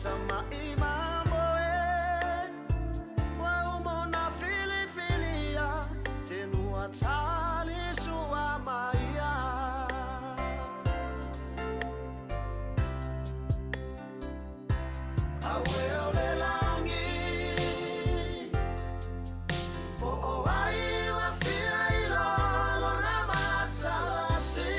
sama imambo wa umona Filifilia tenua tali sua maia awe ole langi po oai wa fia ilo alona matalasi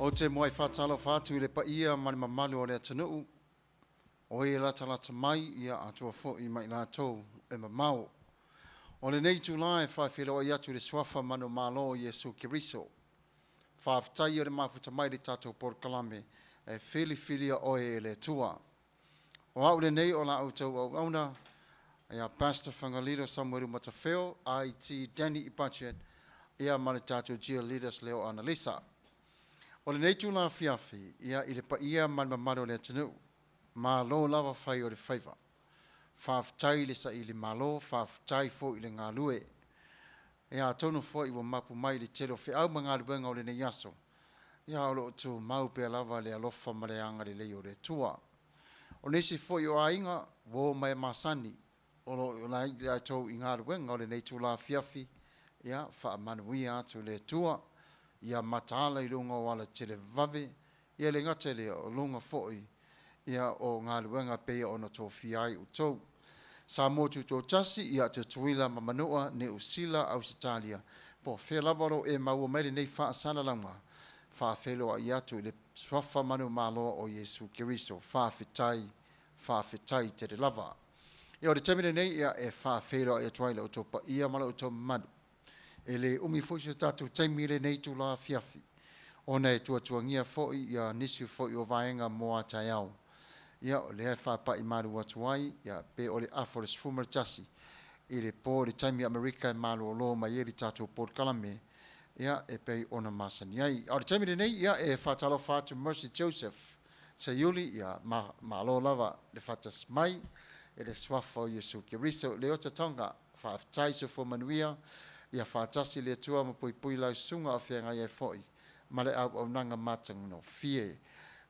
O te moai whātalo whātu I le pa ia mani mamalu o le atanuu. O e la talata mai ia atua fo I mai la tau e mamau. O le nei Julai whawhiro i atu le swafa manu malo Yesu Kiriso. Whawhtai o le mafuta mai le tatou Port Kalame e Filifilia oe e le tua. O au le nei o la autou au auna ia Pastor Fagalilo Samuelo Matafeo, IT Danny Ipachet, ia male tatou Gia Leaders leo analisa. O le nei tula fiafi, ia i le pa ia malmamaro le atanu, malo lava whai o le whaiva. Whawhtai le sa i le malo, whawhtai fo i le ngā lue. Ia tonu fo i wa mapu mai le tero whi au mga luenga o le nei aso. Ia olo tu mau pia lava le alofa mareanga le leo le tua. O nesi fo i o ainga, wo mai masani, o la i tau i ngā luenga o le nei tula fiafi, ia wha Manuia atu le tua, ia mataala i lunga wala tele vave, ia le ngate le o lunga foi, ia o ngā luenga pea o na tō fiai u tau. Sa motu tō tasi, ia te tuila ma Manua ne usila au Sitalia. Po whea lavaro e maua mere nei wha asana langa, wha wheloa i atu le swafa manu maloa o Yesu Kiriso, wha whetai te re lava. Ia o le temene nei ia e wha wheloa i atuaila o tō pa ia mala o tō manu. E le umi fusi tatu taimile nei tu la fiafi. Ona e tuangia foi ia nisi foi o vaenga moa tai au. Ia o le wha pa i maru atuai, ia pe o le aforis fumar tasi. I le po le taimi Amerika e maru o lo mai e li tatu Port Kalame. Ia e pe ona masani ai. O le taimile nei ia e whatalo whatu Mercy Joseph. Se yuli ia ma lo lava le whatas mai. E le swafa o Yesu Kiriso le ota tonga. Whaftai so fo Manuia. Ia whātasi le tua ma pui pui lau sunga a whenga ia foi. Ma le au nanga matang no fie.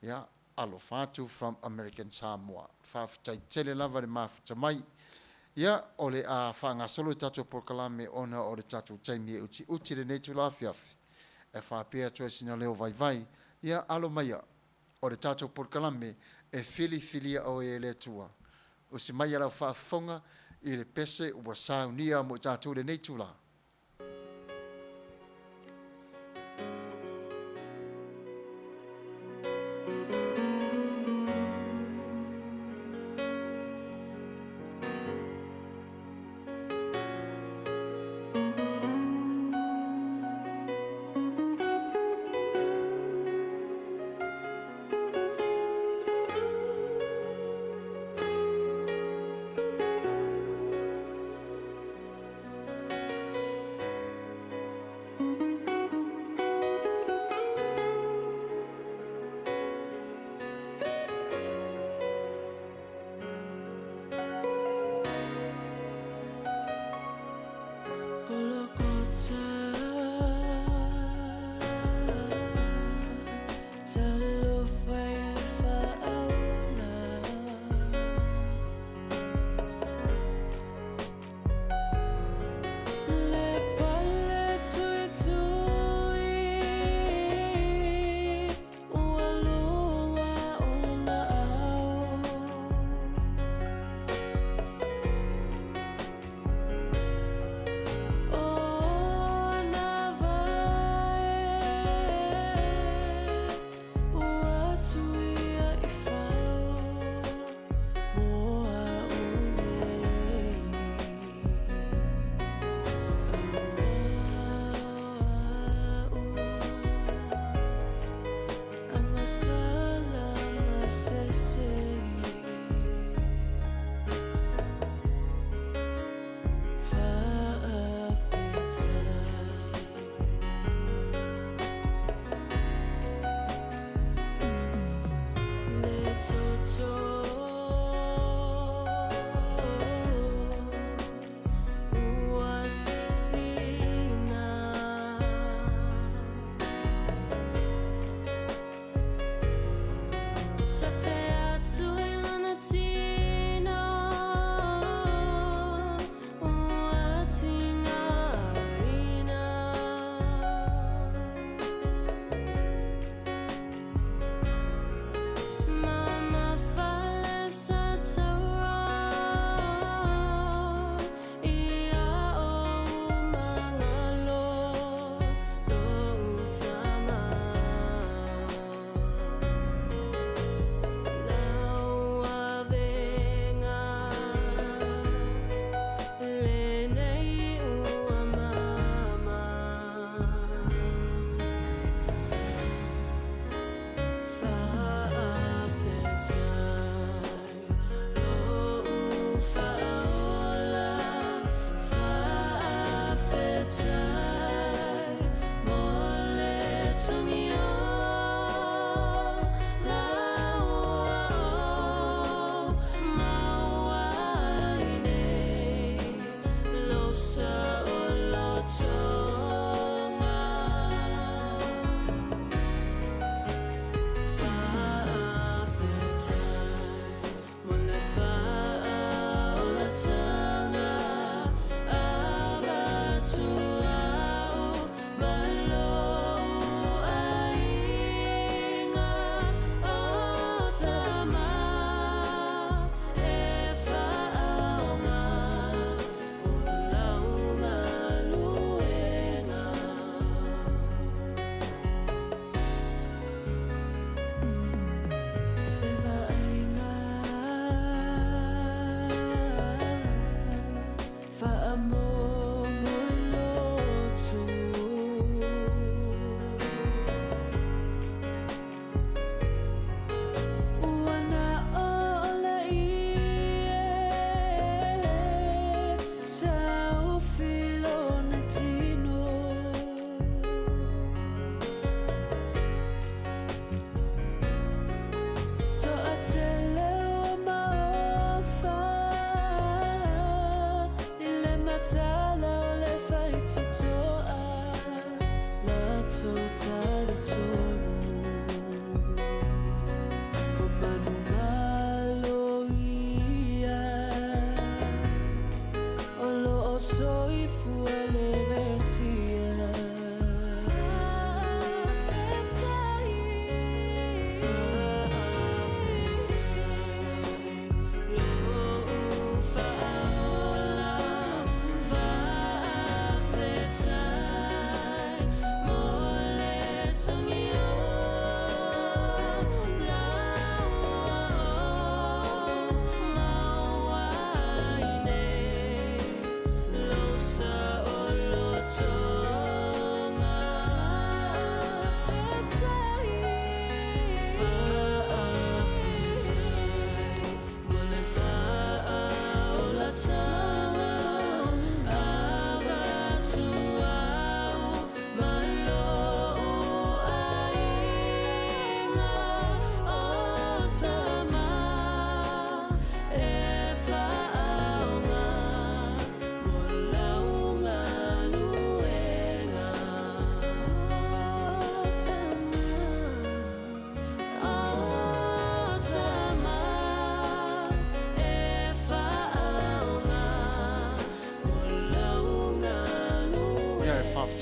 Ia alo whātu from American Samoa. Whāwhitai tele lava le mawhita mai. Ia o le a whanga solo tatou Port Kalame ona o le tatou taimi e uti le netu la fiafi. E whāpea tua sina leo vai vai. Ia alo maia o le tatou Port Kalame e Filifilia o e le tua. O si mai alau whaafonga i le pese ua saunia mo tatou le netu la.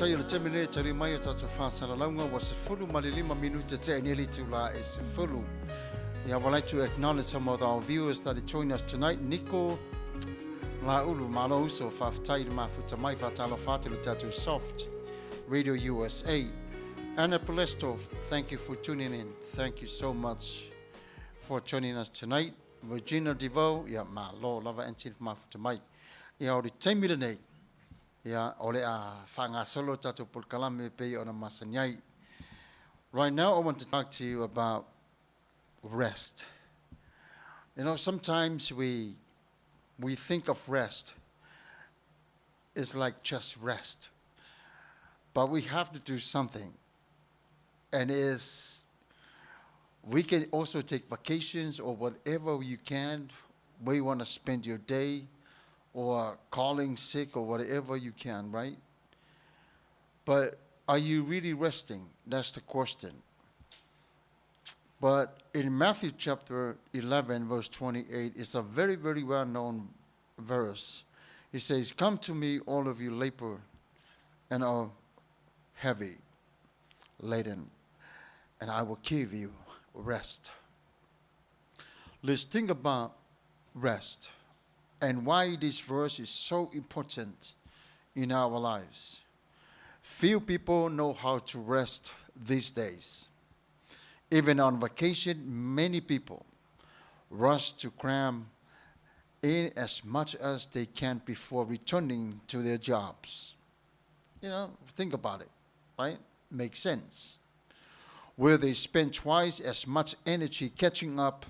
tai le temene tari mai tatu whāsara launga wa se fulu malilima minuta te nearly to la is se fulu. Yeah, I would like to acknowledge some of our viewers that are joining us tonight. Nico La Ulu Malo Uso Faftai Mafuta Mai Fatalo Fatili Tatu Soft Radio USA. Anna Palestov, thank you for tuning in. Thank you so much for joining us tonight. Virginia DeVoe, yeah, ma lo lava entin Mafuta Mai. Yeah, already 10 minutes. Yeah, ole a fanga solo tatu pulkalame pe on a masanyai. Right now, I want to talk to you about rest. You know, sometimes we think of rest is like just rest, but we have to do something. And we can also take vacations or whatever you can, where you want to spend your day, or calling sick or whatever you can, right? But are you really resting? That's the question. But in Matthew chapter 11, verse 28, it's a very, very well-known verse. It says, "Come to me, all of you labor and are heavy laden, and I will give you rest." Let's think about rest and why this verse is so important in our lives. Few people know how to rest these days. Even on vacation, many people rush to cram in as much as they can before returning to their jobs. You know, think about it, right? Makes sense. Where they spend twice as much energy catching up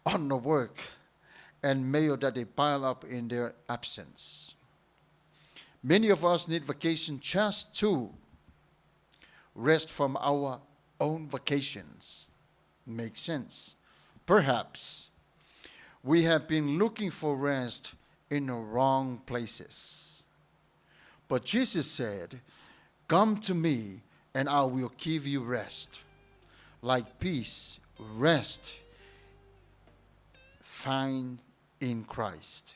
on the work and mail that they pile up in their absence. Many of us need vacation just to rest from our own vacations. Makes sense. Perhaps we have been looking for rest in the wrong places. But Jesus said, "Come to me and I will give you rest." Like peace, rest, find in Christ.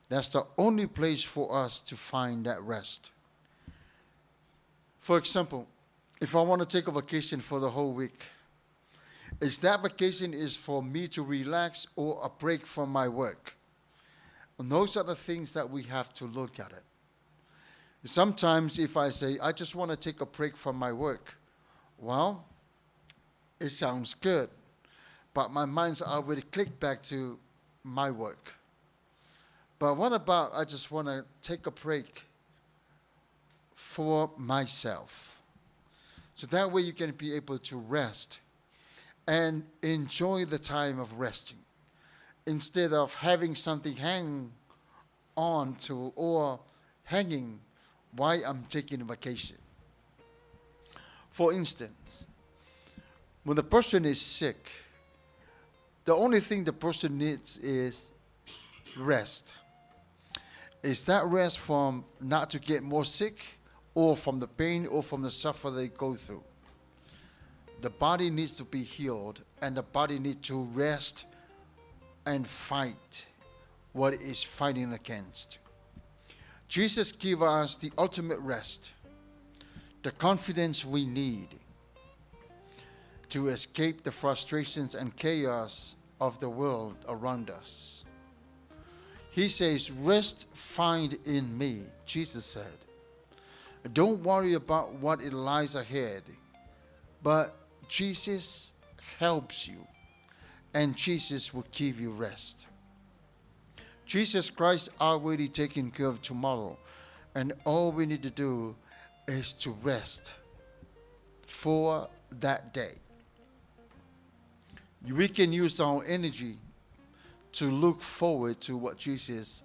That's the only place for us to find that rest. For example, if I want to take a vacation for the whole week, is that vacation is for me to relax or a break from my work? And those are the things that we have to look at it. Sometimes if I say, I just want to take a break from my work, well, it sounds good, but my mind's already clicked back to my work. But what about I just want to take a break for myself? So that way you can be able to rest and enjoy the time of resting instead of having something hang on to or hanging while I'm taking a vacation. For instance, when the person is sick, the only thing the person needs is rest. Is that rest from not to get more sick or from the pain or from the suffer they go through? The body needs to be healed and the body needs to rest and fight what it is fighting against. Jesus gives us the ultimate rest, the confidence we need to escape the frustrations and chaos of the world around us. He says, "Rest find in me," Jesus said. Don't worry about what it lies ahead, but Jesus helps you, and Jesus will give you rest. Jesus Christ already taken care of tomorrow, and all we need to do is to rest for that day. We can use our energy to look forward to what Jesus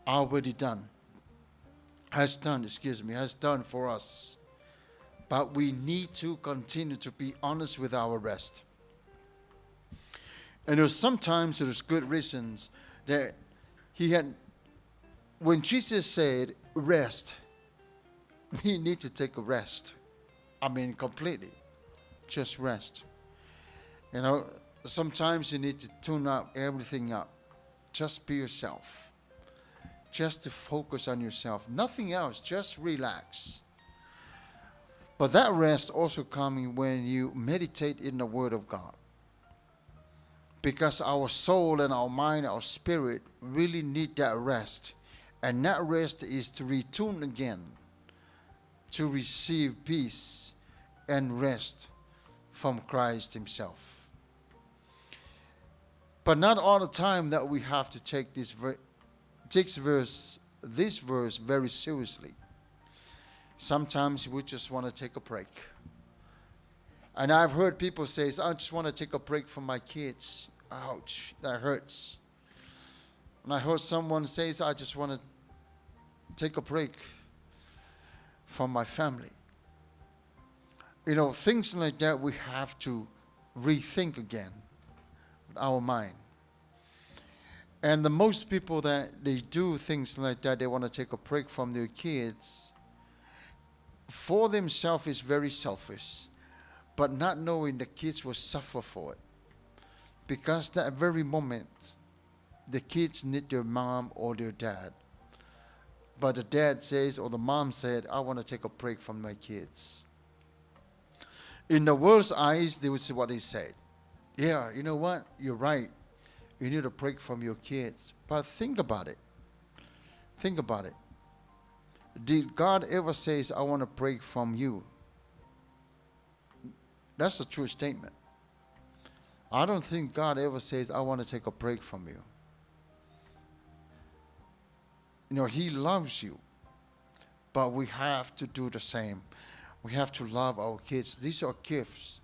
has done for us. But we need to continue to be honest with our rest. And sometimes there's good reasons that when Jesus said rest, we need to take a rest. I mean, completely. Just rest. You know, sometimes you need to tune everything up. Just be yourself. just to focus on yourself. Nothing else, just relax. But that rest also coming when you meditate in the Word of God. Because our soul and our mind, our spirit really need that rest. And that rest is to retune again, to receive peace and rest from Christ Himself. But not all the time that we have to take this verse very seriously. Sometimes we just want to take a break. And I've heard people say, I just want to take a break from my kids. Ouch, that hurts. And I heard someone say, I just want to take a break from my family. You know, things like that we have to rethink again with our mind. And the most people that they do things like that, they want to take a break from their kids, for themselves is very selfish, but not knowing the kids will suffer for it. Because that very moment, the kids need their mom or their dad. But the dad says, or the mom said, I want to take a break from my kids. In the world's eyes, they would say what they said. Yeah, you know what? You're right. You need a break from your kids. But think about it. Think about it. Did God ever say, I want a break from you? That's a true statement. I don't think God ever says, I want to take a break from you. You know, He loves you. But we have to do the same. We have to love our kids. These are gifts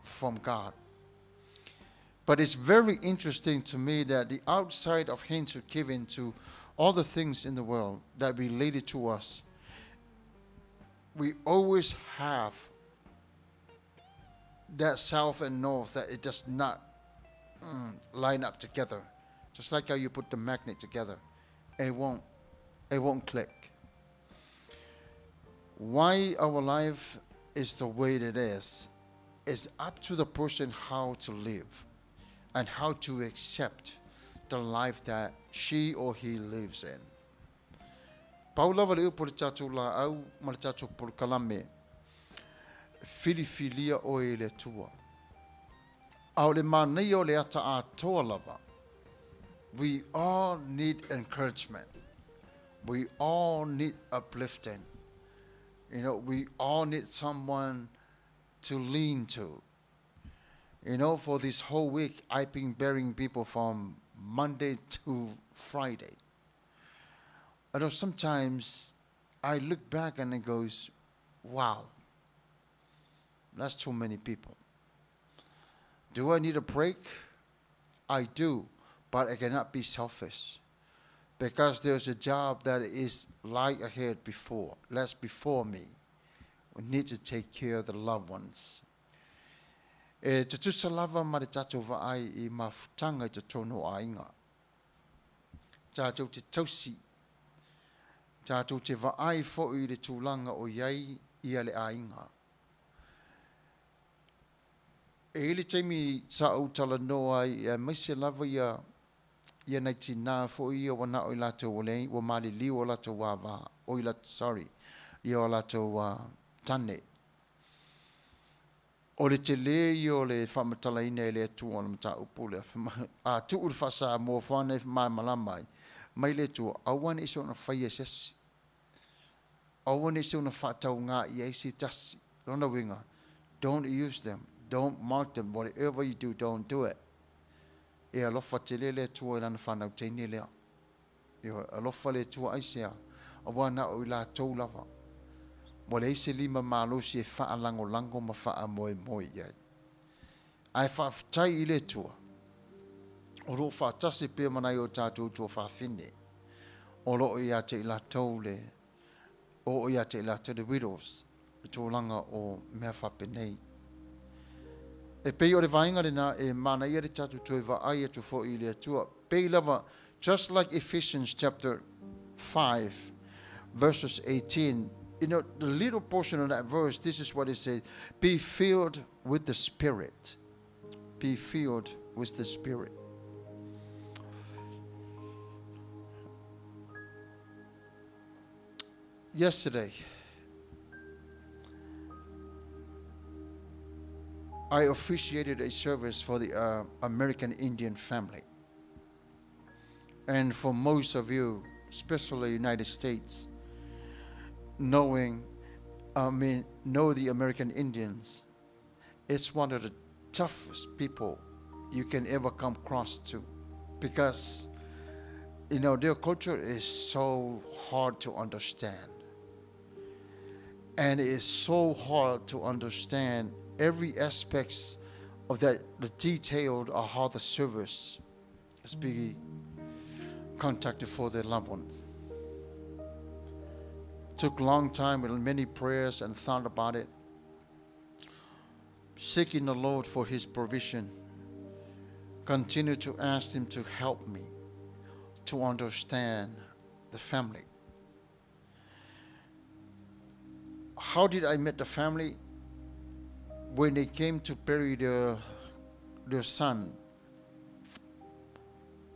from God. But it's very interesting to me that the outside of hints are given to all the things in the world that related to us. We always have that south and north that it does not line up together. Just like how you put the magnet together. It won't click. Why our life is the way it is up to the person how to live and how to accept the life that she or he lives in. Paula vale por chacho la au mar chacho por kalame. Filifilia o ele tua. Au le manei o le ata a toa lava. We all need encouragement. We all need uplifting. You know, we all need someone to lean to. You know, for this whole week, I've been bearing people from Monday to Friday. I know sometimes I look back and it goes, wow, that's too many people. Do I need a break? I do, but I cannot be selfish. Because there's a job that is light ahead less before me. We need to take care of the loved ones. E te tusalava ma le tatou vaai I mafutanga I te tono ainga. Tatou te tausi. Tatou te vaai fo I le tūlanga o iai ia le ainga. E ili teimi sa au tala noa I maise lava ia nei tina fo ia wana o I latou o lei, wa mali li o latou wava, ia o latou tane. O le te le I o le whamatala ina I le atua o le mata upule. A tu ur whasa mo whane malamai. Mai le tua, awane iso na whaia sesi. Awane iso na whatau ngā I eisi tasi. Rona winga. Don't use them. Don't mark them. Whatever you do, don't do it. E alofa te le tua I lana whanau teine lea. E alofa le tua aisea. Awana o I la tau lava. Mo le ise lima malosi e wha lango ma wha moe iai. Ai whaafitai I le tua. O ro whaatasi pia manai o tātou tua whaafine. O ro ia te I la tau le. O ia te I la tau le widows. I tō langa o mea whapenei. E pei o le vainga le na e mana ia le tātou tua I vaai atu fo I le tua. Pei lava, just like Ephesians chapter 5, verses 18, you know, the little portion of that verse, this is what it says. Be filled with the Spirit. Be filled with the Spirit. Yesterday, I officiated a service for the American Indian family. And for most of you, especially United States, know the American Indians, it's one of the toughest people you can ever come across to, because their culture is so hard to understand, and it is so hard to understand every aspects of that, the detailed of how the service is being conducted for their loved ones. Took a long time with many prayers and thought about it, seeking the Lord for His provision. Continue to ask Him to help me to understand the family. How did I meet the family? When they came to bury their son,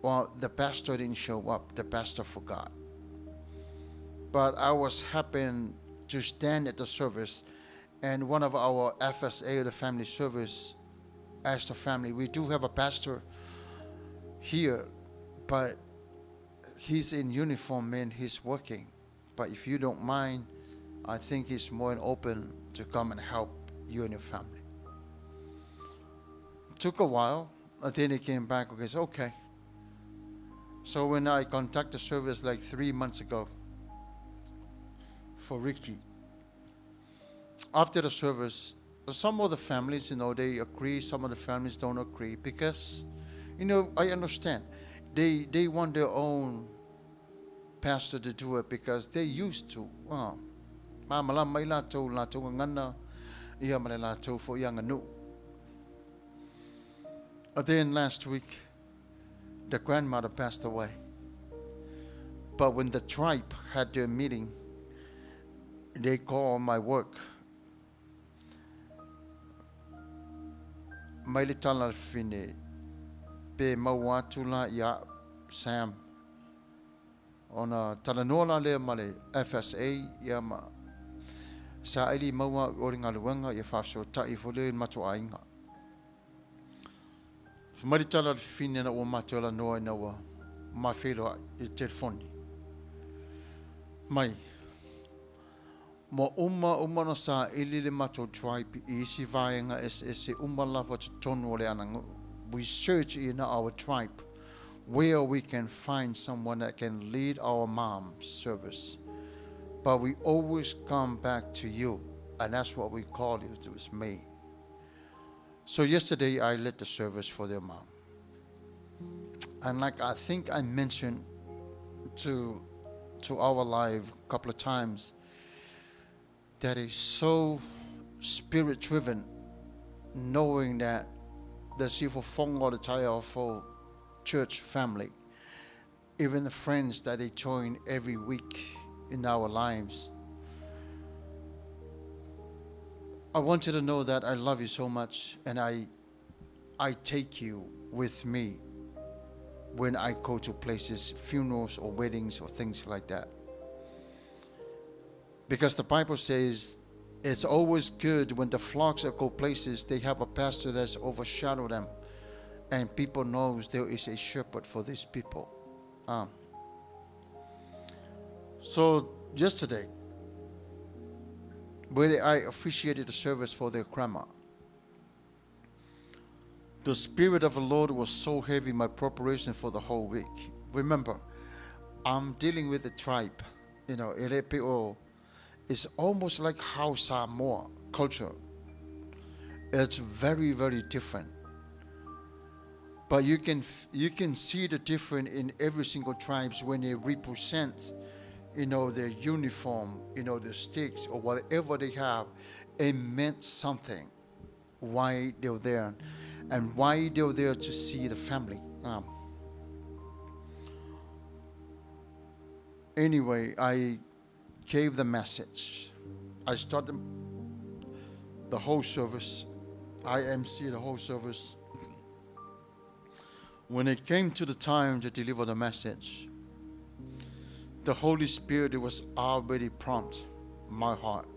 well, the pastor didn't show up. The pastor forgot. But I was happened to stand at the service, and one of our FSA, the family service, asked the family, we do have a pastor here, but he's in uniform and he's working. But if you don't mind, I think he's more than open to come and help you and your family. Took a while, and then he came back and said, okay. So when I contacted the service like 3 months ago for Ricky, after the service, some of the families, they agree, some of the families don't agree, because, I understand. They want their own pastor to do it because they used to. And then last week, the grandmother passed away. But when the tribe had their meeting, they called my work. Mai le tala fine pe mawatula ya Sam ona talanola le male FSA ya ma sa ili mawa oringa luanga ya faso ta ifole matuainga fumari tala fine na o matola no na wa ma felo il telefoni mai mo uma na sa ili le mato tribe isi vaenga ese lava to tonu le anang. We search in our tribe where we can find someone that can lead our mom's service, but we always come back to you, and that's what we call you. It was me. So yesterday I led the service for their mom, and like I think I mentioned to our live a couple of times, that is so spirit driven, knowing that the Sifu Fong or the Chaya for church family, even the friends that they join every week in our lives. I want you to know that I love you so much, and I take you with me when I go to places, funerals or weddings or things like that. Because the Bible says it's always good when the flocks go places, they have a pastor that's overshadowed them, and people knows there is a shepherd for these people. So yesterday, when I officiated the service for their grandma, the Spirit of the Lord was so heavy, my preparation for the whole week. Remember, I'm dealing with the tribe, LPO. It's almost like House Samoa culture. It's very, very different. But you can see the difference in every single tribes when they represent, their uniform, the sticks or whatever they have. It meant something. Why they're there, and why they're there to see the family. Anyway, I gave the message. I started the whole service. I MC the whole service. When it came to the time to deliver the message, the Holy Spirit was already prompt my heart.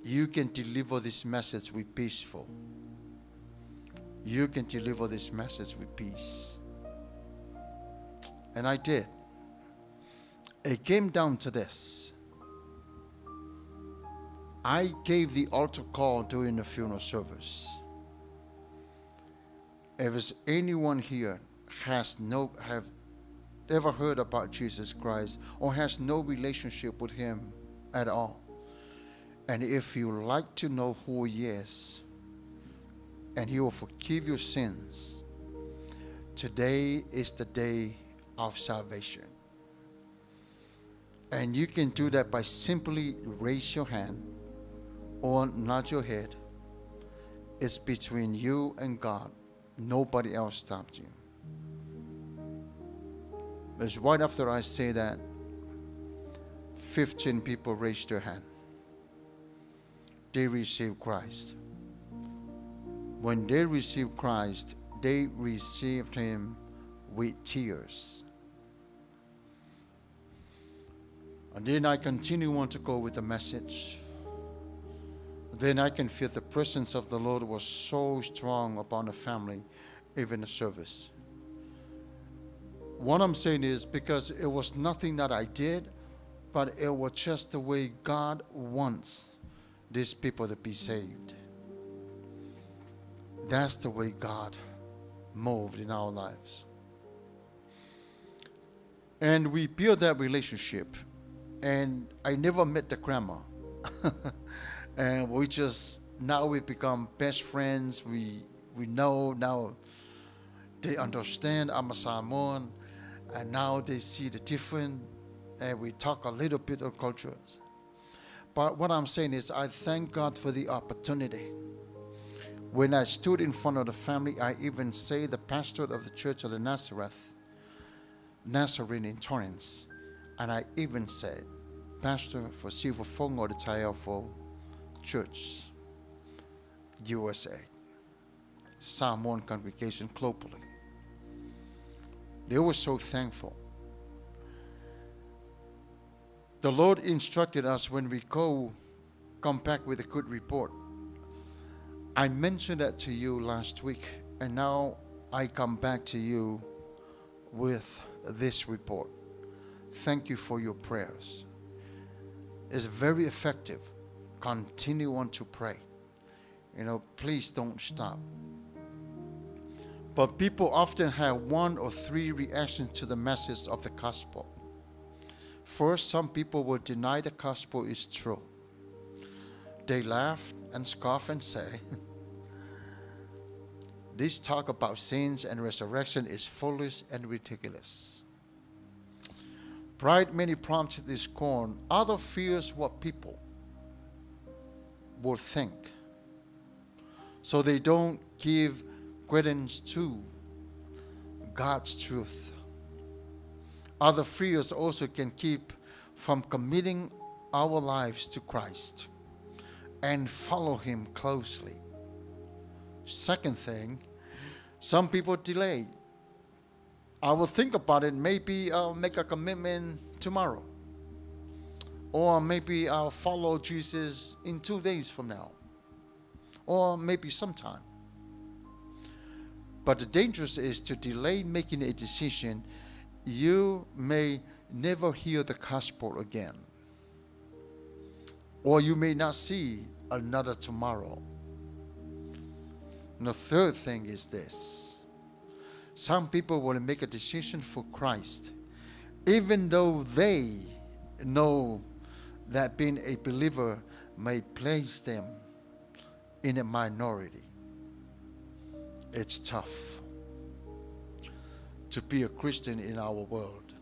You can deliver this message with peaceful. You can deliver this message with peace. And I did. It came down to this. I gave the altar call during the funeral service. If there's anyone here have ever heard about Jesus Christ or has no relationship with him at all, and if you like to know who he is and he will forgive your sins, today is the day of salvation. And you can do that by simply raise your hand or nod your head. It's between you and God. Nobody else stopped you. It's right after I say that, 15 people raised their hand. They received Christ. When they received Christ, they received him with tears. And then I continue on to go with the message. Then I can feel the presence of the Lord was so strong upon the family, even the service. What I'm saying is because it was nothing that I did, but it was just the way God wants these people to be saved. That's the way God moved in our lives. And we built that relationship. And I never met the grandma. And now we become best friends. We know now they understand I'm a Samoan. And now they see the difference. And we talk a little bit of cultures. But what I'm saying is I thank God for the opportunity. When I stood in front of the family, I even say the pastor of the Church of the Nazarene in Torrance. And I even said, Pastor for Silver Fongo, the Tayo for Church, USA, Samoan congregation globally. They were so thankful. The Lord instructed us when we come back with a good report. I mentioned that to you last week, and now I come back to you with this report. Thank you for your prayers. It's very effective. Continue on to pray. Please don't stop. But people often have 1 or 3 reactions to the message of the gospel. First, some people will deny the gospel is true. They laugh and scoff and say, this talk about sins and resurrection is foolish and ridiculous. Pride many prompts this scorn. Other fears what people will think. So they don't give credence to God's truth. Other fears also can keep from committing our lives to Christ and follow him closely. Second thing, some people delay. I will think about it. Maybe I'll make a commitment tomorrow. Or maybe I'll follow Jesus in 2 days from now. Or maybe sometime. But the danger is to delay making a decision. You may never hear the gospel again. Or you may not see another tomorrow. And the third thing is this. Some people will make a decision for Christ, even though they know that being a believer may place them in a minority. It's tough to be a Christian in our world.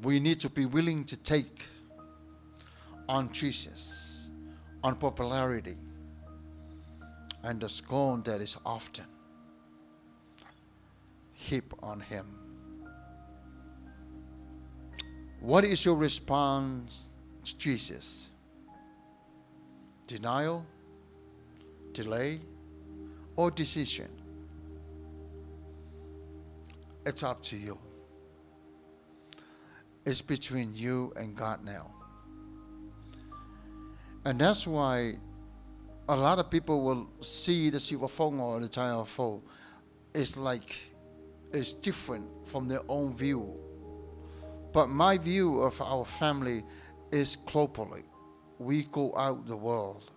We need to be willing to take on Jesus, on popularity, and the scorn that is often heaped on him. What is your response to Jesus? Denial, delay, or decision? It's up to you. It's between you and God now. And that's why a lot of people will see the Sivafong or the Tayafo. It's like it's different from their own view. But my view of our family is globally. We go out the world.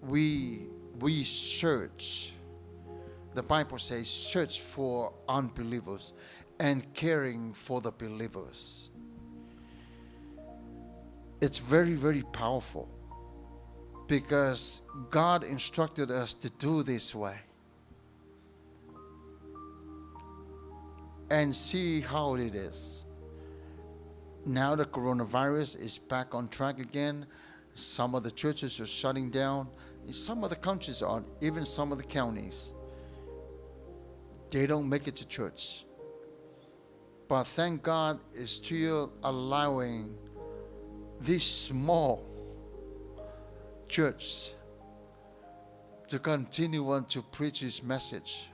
We search. The Bible says search for unbelievers and caring for the believers. It's very, very powerful because God instructed us to do this way. And see how it is. Now the coronavirus is back on track again. Some of the churches are shutting down. Some of the countries are, even some of the counties. They don't make it to church. But thank God is still allowing this small church to continue on to preach His message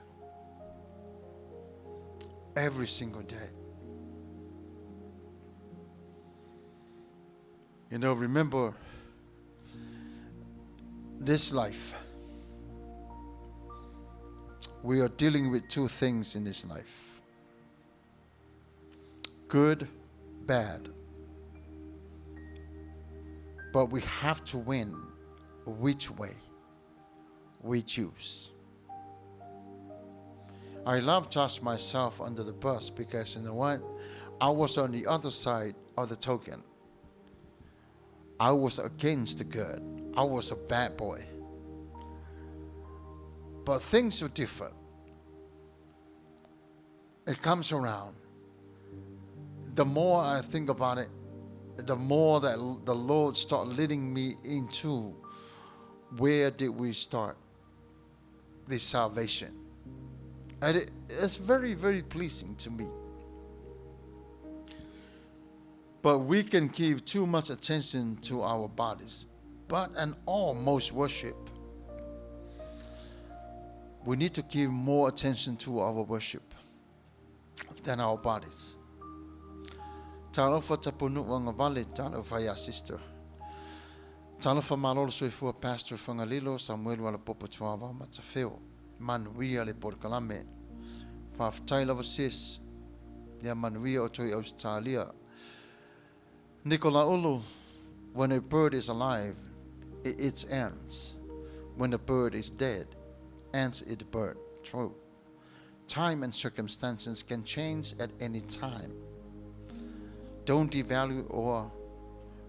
every single day. You know, remember this life. We are dealing with two things in this life. Good, bad. But we have to win which way we choose. I love to toss myself under the bus because, you know what? I was on the other side of the token. I was against the good. I was a bad boy. But things are different. It comes around. The more I think about it, the more that the Lord started leading me into where did we start this salvation. And it's very, very pleasing to me. But we can give too much attention to our bodies. But in all most worship, we need to give more attention to our worship than our bodies. Talofa tapunu wanga vale talofa ya sister. Talofa malolo soifua pastor Fagalilo, Samuelo ala popo tuava Matafeo, Manuia le porkalame. Faftai lava sis, ya Manuia otoi Australia. Nicola Ulu, when a bird is alive, it ends. When a bird is dead, ends it bird. True. Time and circumstances can change at any time. Don't devalue or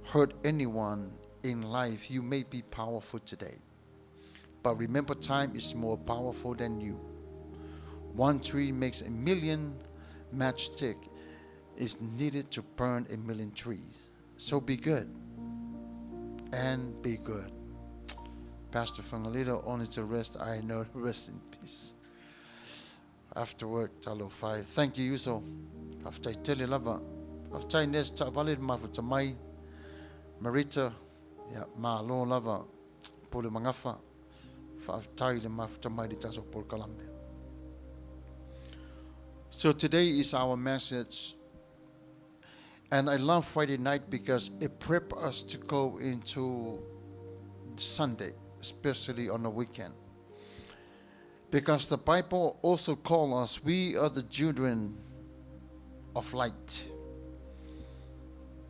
hurt anyone in life. You may be powerful today, but remember, time is more powerful than you. One tree makes a million matchstick is needed to burn a million trees. So be good and be good. Pastor Fagalilo, only to rest, I know, rest in peace. Afterward, talo 5. Thank you, Yuso. After tele lava. After nes ta valid mafuta mai. Marita, ya ma lo lava. Pole mangafa. After le mafuta mai di taso por Colombia. So today is our message. And I love Friday night because it preps us to go into Sunday, especially on the weekend. Because the Bible also calls us, we are the children of light.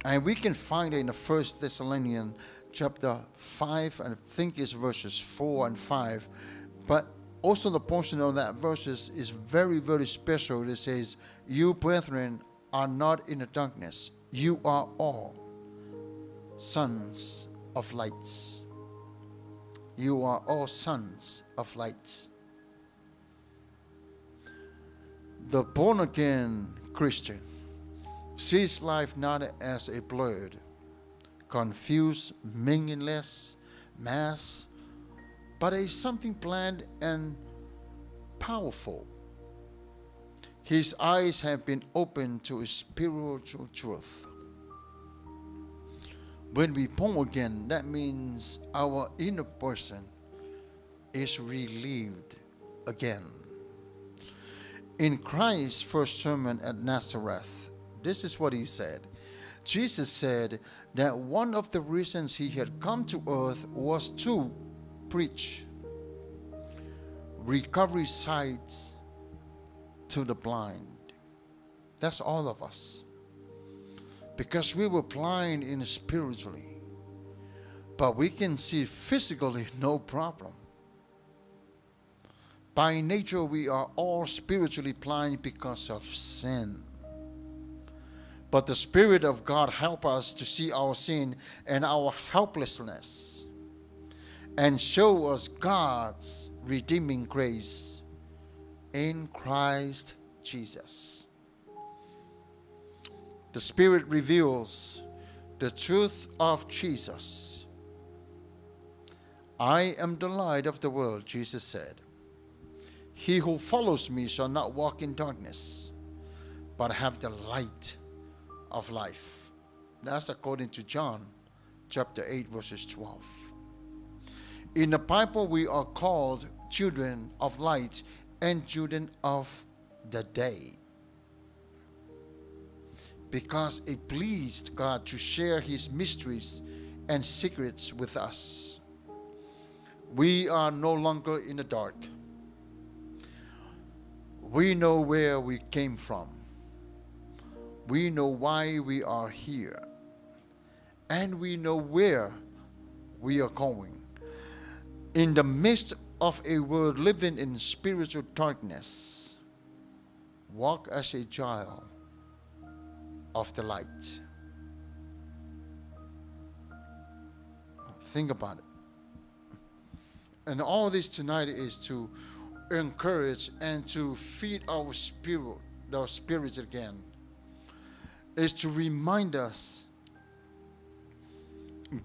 And we can find it in the 1 Thessalonians chapter 5, and I think it's verses 4 and 5. But also the portion of that verses is very, very special. It says, you brethren are not in the darkness. You are all sons of lights. You are all sons of light. The born-again Christian sees life not as a blurred, confused, meaningless mass, but as something planned and powerful. His eyes have been opened to a spiritual truth. When we born again, that means our inner person is relieved again. In Christ's first sermon at Nazareth, This is what he said. Jesus said that one of the reasons he had come to earth was to preach recovery sights to the blind. That's all of us. Because we were blind in spiritually, but we can see physically, no problem. By nature, we are all spiritually blind because of sin. But the Spirit of God helps us to see our sin and our helplessness and show us God's redeeming grace in Christ Jesus. The Spirit reveals the truth of Jesus. I am the light of the world, Jesus said. He who follows me shall not walk in darkness, but have the light of life. That's according to John chapter 8 verses 12. In the Bible, we are called children of light and children of the day, because it pleased God to share his mysteries and secrets with us. We are no longer in the dark. We know where we came from. We know why we are here. And we know where we are going. In the midst of a world living in spiritual darkness, walk as a child of the light. Think about it. And all this tonight is to encourage and to feed our spirits again. Is to remind us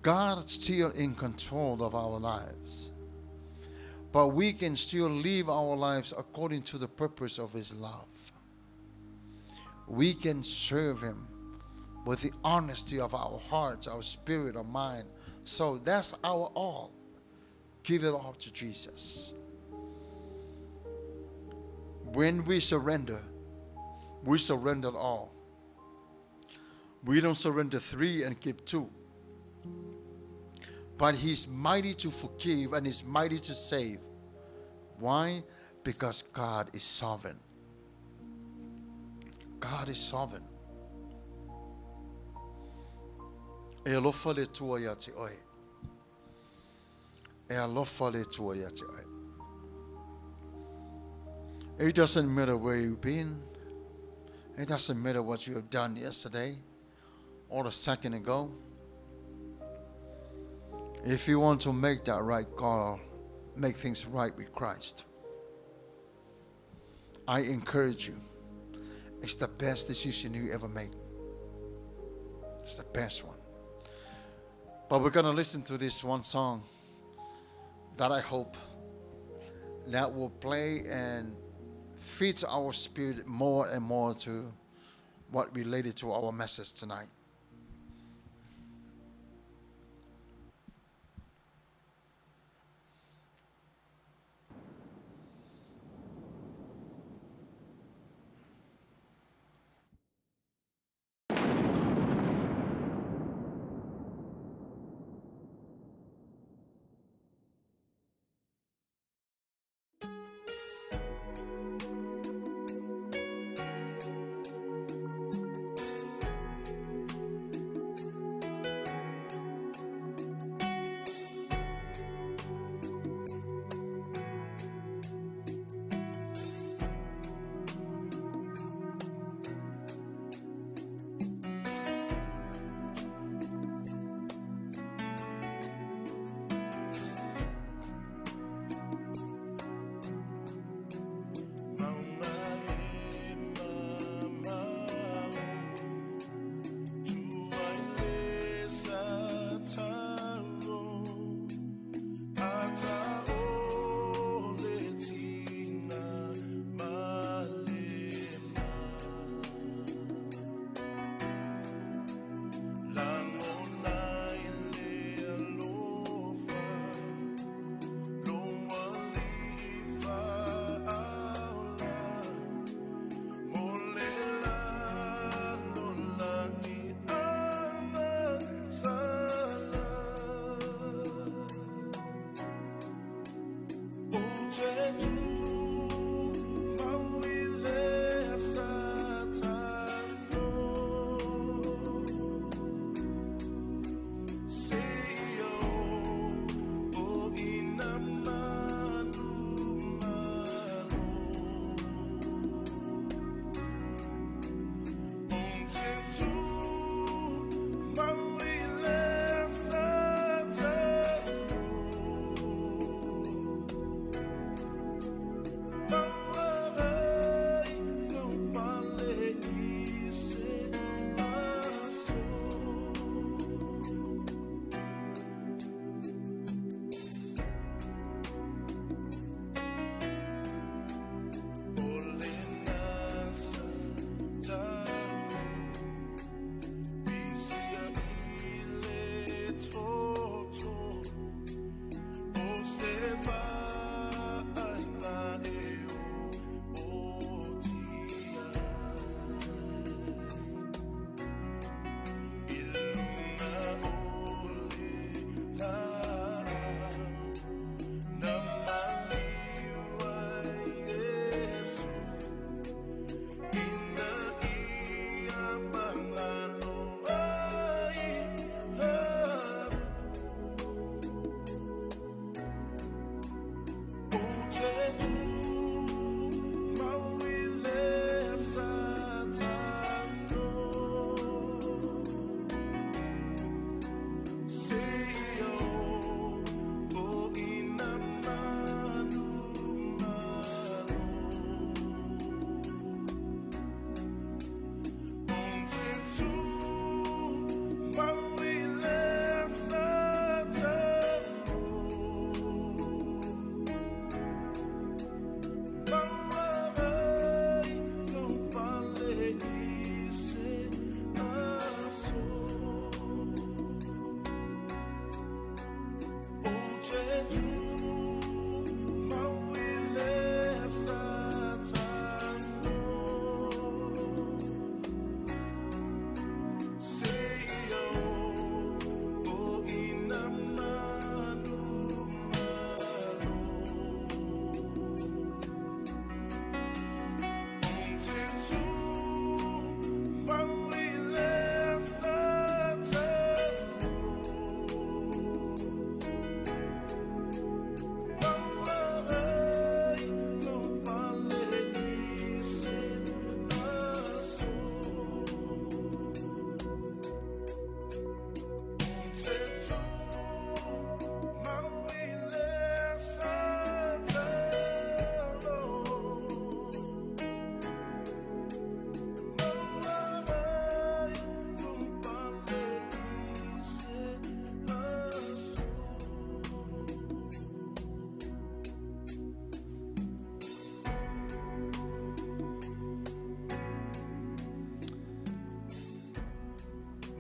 God's still in control of our lives. But we can still live our lives according to the purpose of his love. We can serve him with the honesty of our hearts, our spirit, our mind. So that's our all. Give it all to Jesus. When we surrender all. We don't surrender 3 and keep 2. But he's mighty to forgive and he's mighty to save. Why? Because God is sovereign. God is sovereign. It doesn't matter where you've been. It doesn't matter what you have done yesterday or a second ago. If you want to make that right call, make things right with Christ, I encourage you. It's the best decision you ever made. It's the best one. But we're going to listen to this one song that I hope that will play and feeds our spirit more and more to what related to our message tonight.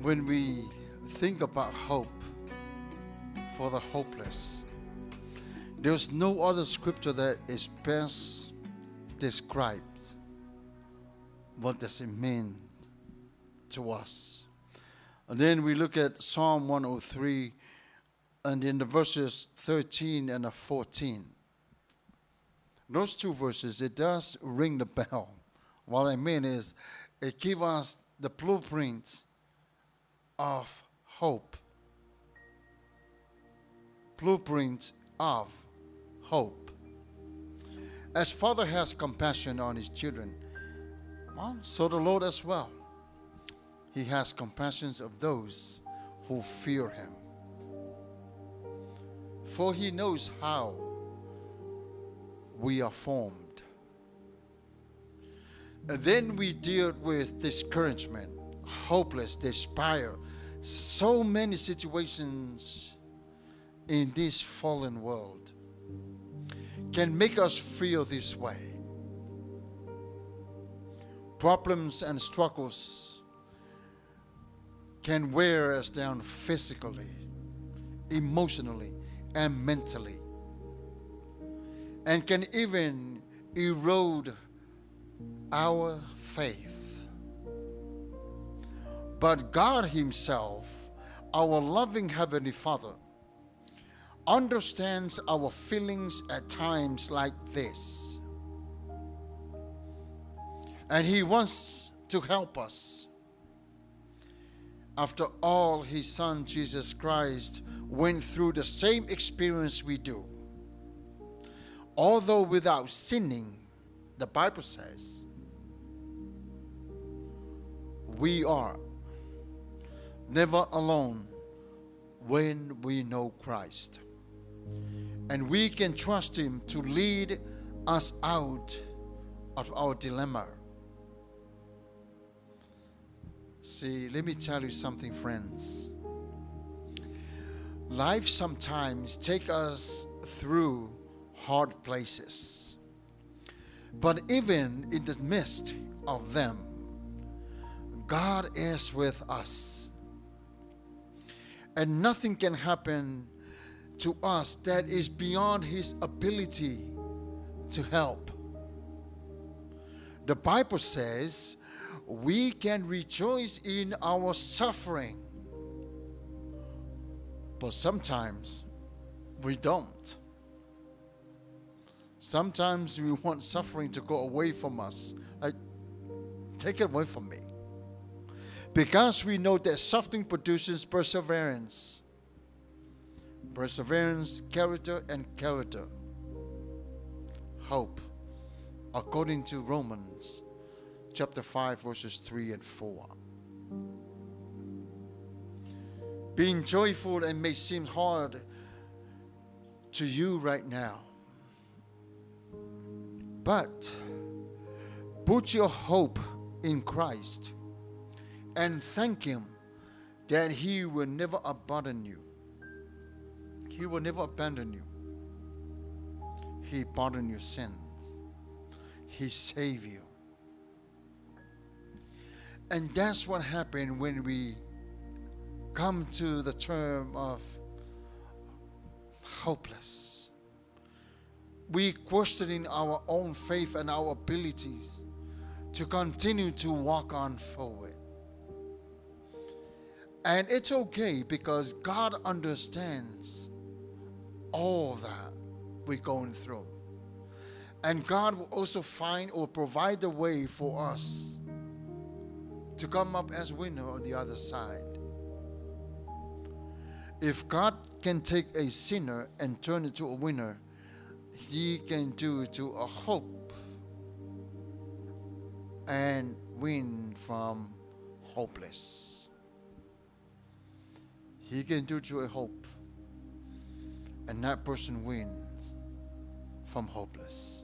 when we think about hope for the hopeless, there's no other scripture that is best described what does it mean to us. And then we look at Psalm 103, and in the verses 13 and 14. Those two verses, it does ring the bell. What I mean is, it gives us the blueprint of hope. Blueprint of hope. As Father has compassion on his children, well, so the Lord as well. He has compassion of those who fear him. For he knows how we are formed. And then we deal with discouragement, hopeless, despair. So many situations in this fallen world can make us feel this way. Problems and struggles can wear us down physically, emotionally, and mentally, and can even erode our faith. But God himself, our loving Heavenly Father, understands our feelings at times like this. And he wants to help us. After all, his Son, Jesus Christ, went through the same experience we do. Although without sinning, the Bible says, we are never alone when we know Christ. And we can trust him to lead us out of our dilemma. See, let me tell you something, friends. Life sometimes takes us through hard places. But even in the midst of them, God is with us. And nothing can happen to us that is beyond his ability to help. The Bible says we can rejoice in our suffering, but sometimes we don't. Sometimes we want suffering to go away from us. Like, take it away from me. Because we know that suffering produces perseverance. Perseverance, character, and character. Hope, according to Romans chapter 5, verses 3 and 4. Being joyful and may seem hard to you right now. But put your hope in Christ and thank him that he will never abandon you. He will never abandon you. He pardoned your sins. He saved you. And that's what happened when we come to the term of hopeless. We questioning our own faith and our abilities to continue to walk on forward. And it's okay because God understands all that we're going through. And God will also find or provide a way for us to come up as winner on the other side. If God can take a sinner and turn it to a winner, he can do it to a hope and win from hopeless. He can do it to a hope, and that person wins from hopeless.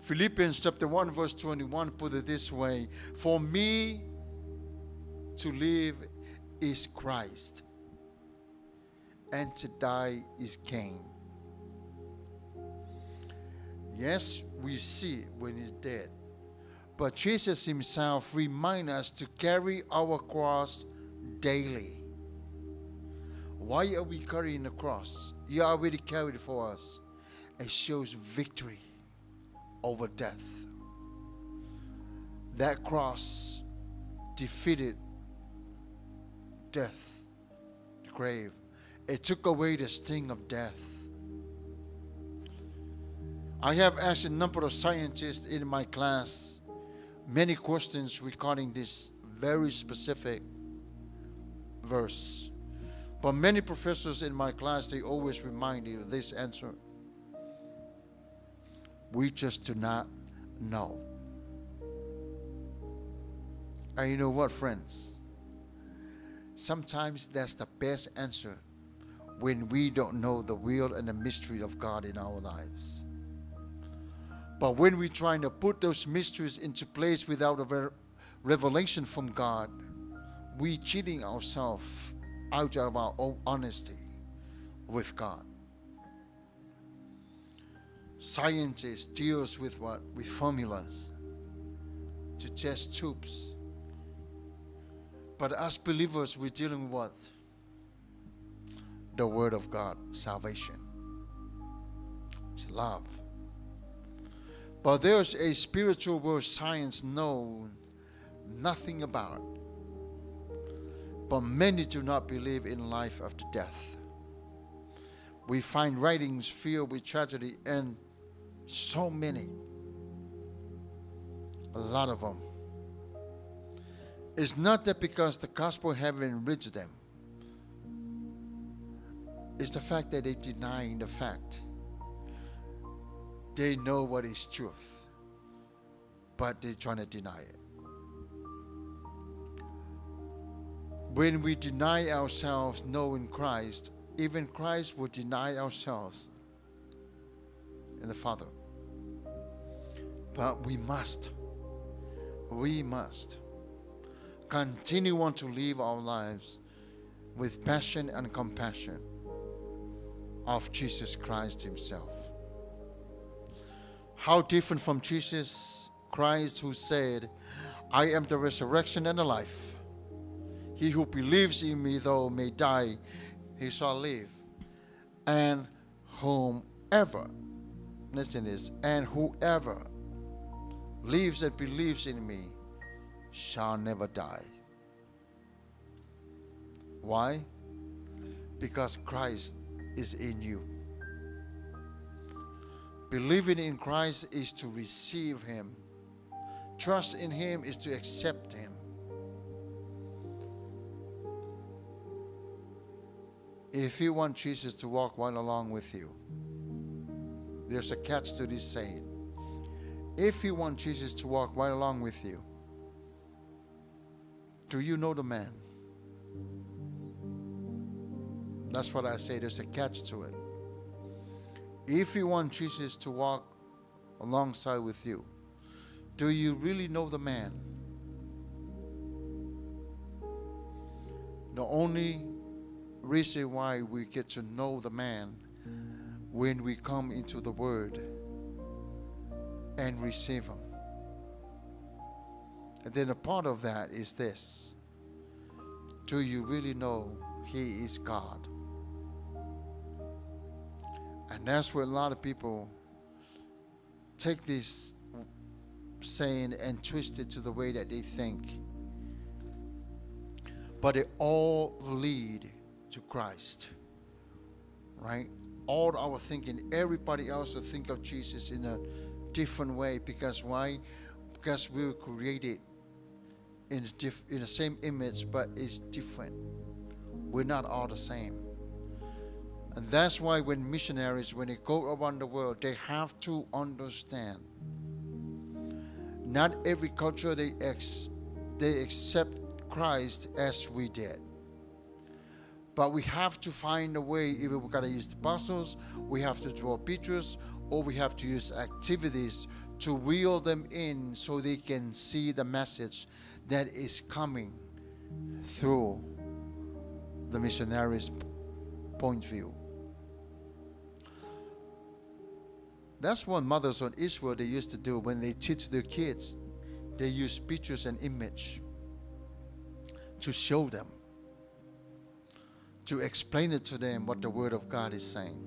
Philippians chapter 1 verse 21 put it this way: for me to live is Christ, and to die is gain. Yes, we see when he's dead, But Jesus himself reminds us to carry our cross daily. Why are we carrying the cross? He already carried it for us. It shows victory over death. That cross defeated death, the grave. It took away the sting of death. I have asked a number of scientists in my class many questions regarding this very specific verse. But many professors in my class, they always remind you of this answer. We just do not know. And you know what, friends? Sometimes that's the best answer when we don't know the will and the mystery of God in our lives. But when we're trying to put those mysteries into place without a revelation from God, we're cheating ourselves out of our own honesty with God. Scientists deals with what? With formulas to test tubes. But as believers, we're dealing with what? The Word of God, salvation. It's love. But there's a spiritual world science knows nothing about. But many do not believe in life after death. We find writings filled with tragedy, and so many, a lot of them. It's not that because the gospel haven't reached them. It's the fact that they deny the fact. They know what is truth, but they're trying to deny it. When we deny ourselves knowing Christ, even Christ will deny ourselves in the Father. But we must continue on to live our lives with passion and compassion of Jesus Christ himself. How different from Jesus Christ, who said, I am the resurrection and the life. He who believes in me, though may die, he shall live. And whomever, listen to this, and whoever lives and believes in me shall never die. Why? Because Christ is in you. Believing in Christ is to receive him. Trust in him is to accept him. If you want Jesus to walk right along with you, there's a catch to this saying. If you want Jesus to walk right along with you, do you know the man? That's what I say. There's a catch to it. If you want Jesus to walk alongside with you, do you really know the man? The only reason why we get to know the man when we come into the Word and receive him. And then a part of that is this. Do you really know he is God? And that's where a lot of people take this saying and twist it to the way that they think. But it all lead to Christ, right? All our thinking, everybody else will think of Jesus in a different way. Because why? Because we were created in the same image, but it's different. We're not all the same. And that's why when missionaries, when they go around the world, they have to understand not every culture they accept Christ as we did. But we have to find a way. Either we got to use the puzzles, we have to draw pictures, or we have to use activities to reel them in so they can see the message that is coming through the missionaries' point of view. That's what mothers on Israel they used to do when they teach their kids. they use pictures and image to show them, to explain it to them what the Word of God is saying.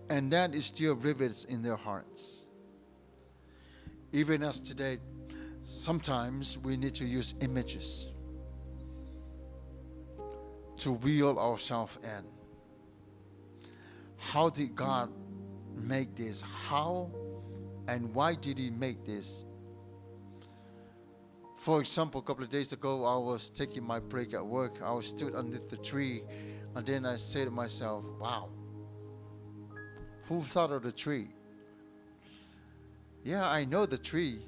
And that is still rivets in their hearts. Even as today, sometimes we need to use images to wheel ourselves in. How did God make this? How and why did He make this? For example, a couple of days ago, I was taking my break at work. I was stood underneath the tree, and then I said to myself, wow, who thought of the tree? Yeah, I know the tree.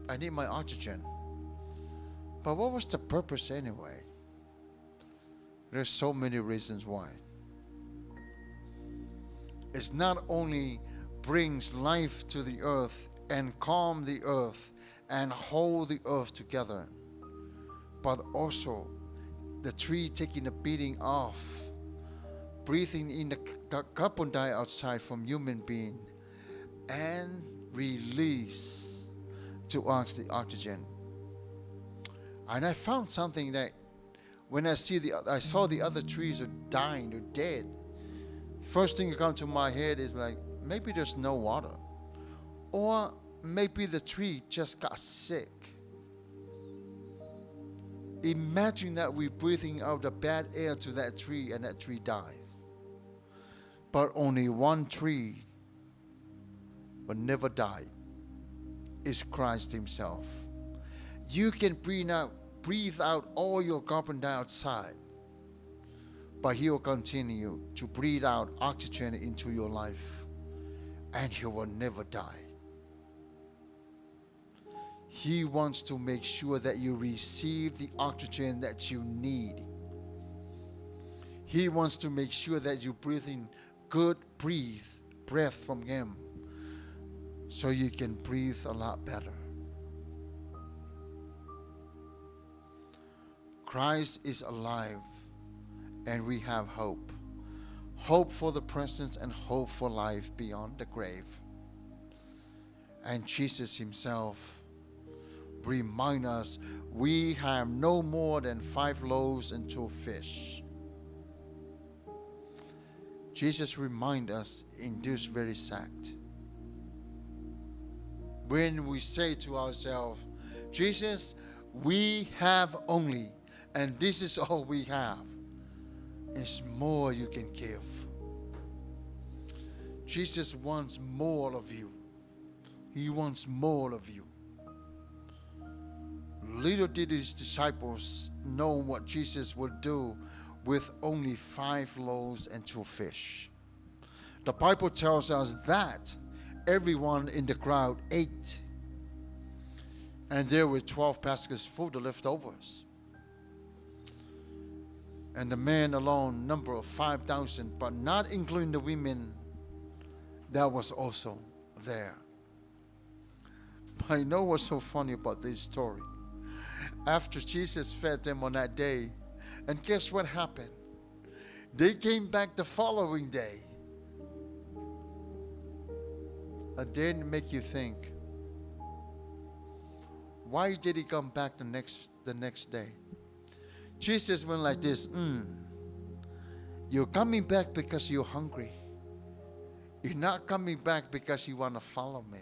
I need my oxygen. But what was the purpose anyway? There's so many reasons why. It's not only brings life to the earth and calm the earth and hold the earth together, but also the tree taking a beating off, breathing in the carbon dioxide from human being, and release to us the oxygen. And I found something that when I saw the other trees are dying, they're dead. First thing that comes to my head is like, maybe there's no water, or maybe the tree just got sick. Imagine that we're breathing out the bad air to that tree and that tree dies. But only one tree will never die, is Christ Himself. You can breathe out all your carbon dioxide, but He will continue to breathe out oxygen into your life, and He will never die. He wants to make sure that you receive the oxygen that you need. He wants to make sure that you breathe in good breath from Him, so you can breathe a lot better. Christ is alive, and we have hope. Hope for the present and hope for life beyond the grave. And Jesus Himself remind us we have no more than 5 loaves and 2 fish. Jesus remind us in this very fact. When we say to ourselves, Jesus, we have only, and this is all we have, it's more you can give. Jesus wants more of you. He wants more of you. Little did His disciples know what Jesus would do with only 5 loaves and 2 fish. The Bible tells us that everyone in the crowd ate, and there were 12 baskets full of leftovers. And the men alone, number of 5,000, but not including the women that was also there. But I know what's so funny about this story. After Jesus fed them on that day, and guess what happened? They came back the following day. And then make you think, why did He come back the next day? Jesus went like this, you're coming back because you're hungry. You're not coming back because you want to follow me.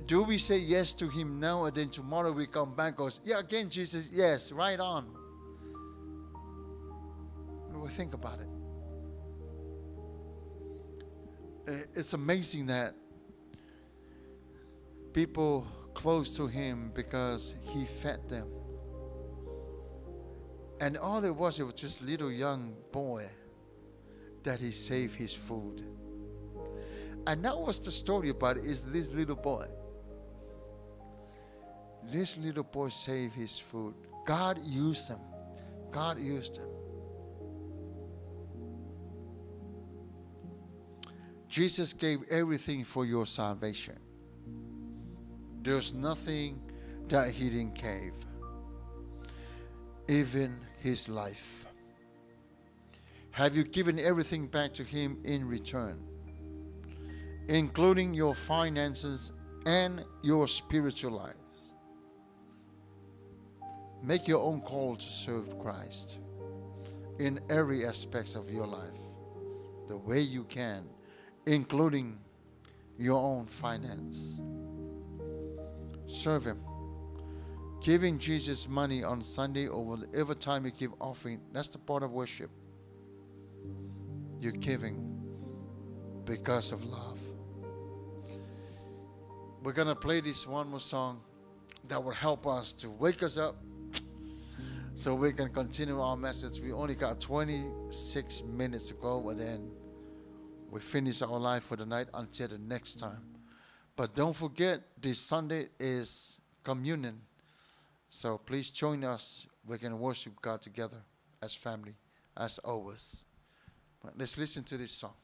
Do we say yes to Him now, and then tomorrow we come back and goes, yeah, again, Jesus, yes, right on. We'll think about it. It's amazing that people close to Him because He fed them. And all it was just a little young boy that He saved his food. And that was the story about it, is this little boy. This little boy saved his food. God used him. God used him. Jesus gave everything for your salvation. There's nothing that He didn't give. Even His life. Have you given everything back to Him in return, including your finances and your spiritual lives? Make your own call to serve Christ in every aspect of your life, the way you can, including your own finance. Serve Him. Giving Jesus money on Sunday or whatever time you give offering, that's the part of worship. You're giving because of love. We're going to play this one more song that will help us to wake us up so we can continue our message. We only got 26 minutes to go, and then we finish our life for the night until the next time. But don't forget, this Sunday is communion. So please join us. We're going to worship God together as family, as always. But let's listen to this song.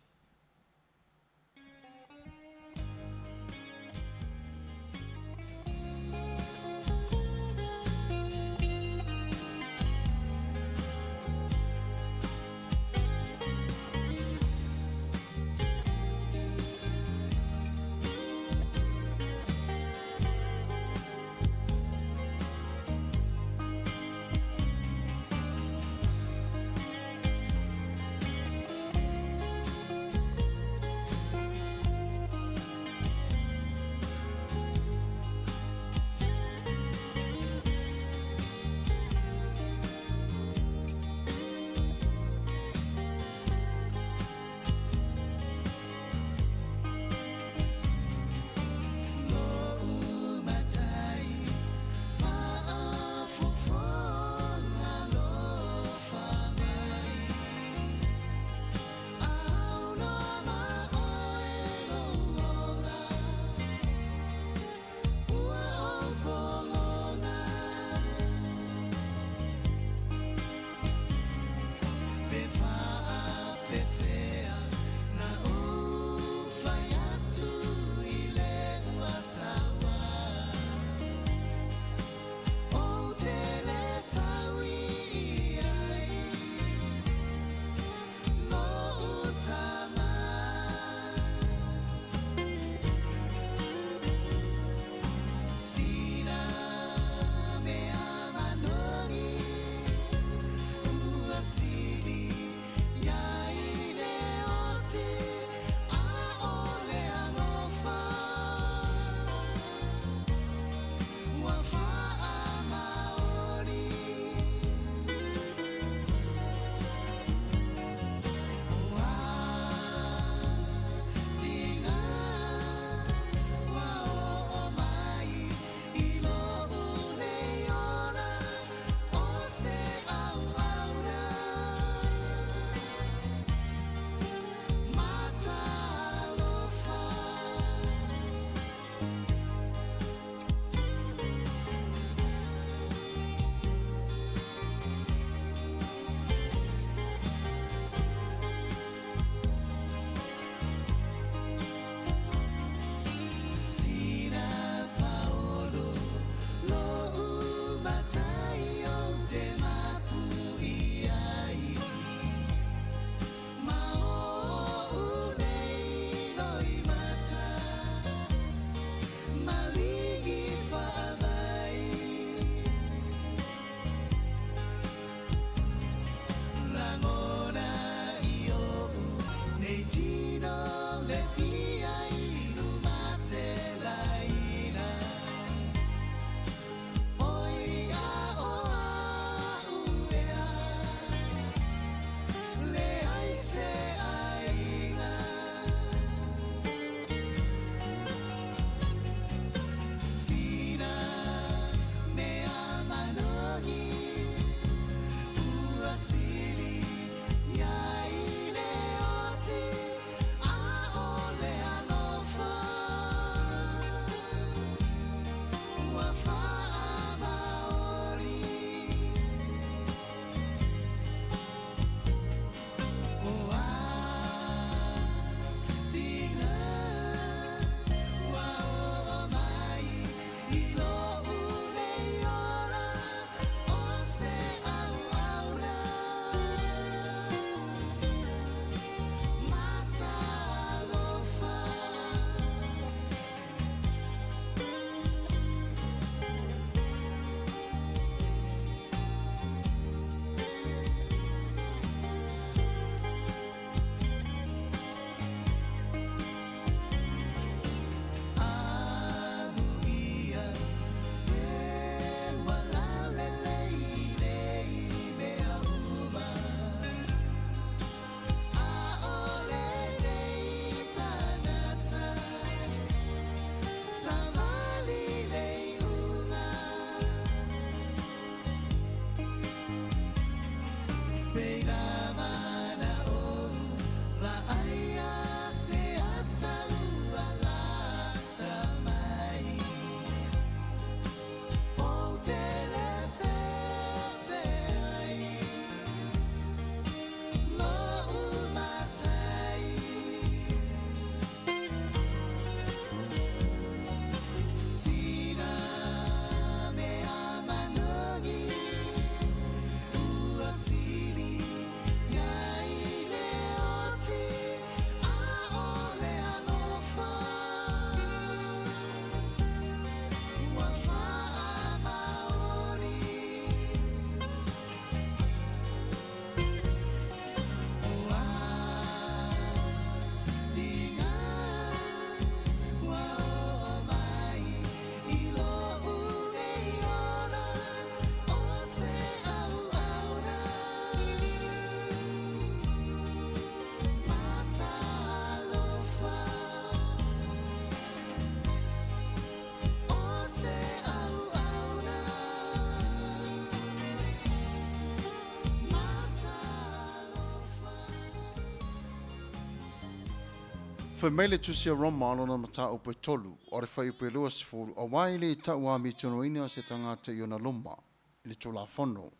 Whamele tusia Roma alona mata upe tolu, o re whai upe luas fulu, o waile tau wa mi tono ina se tangata i ona loma, ili tula fono.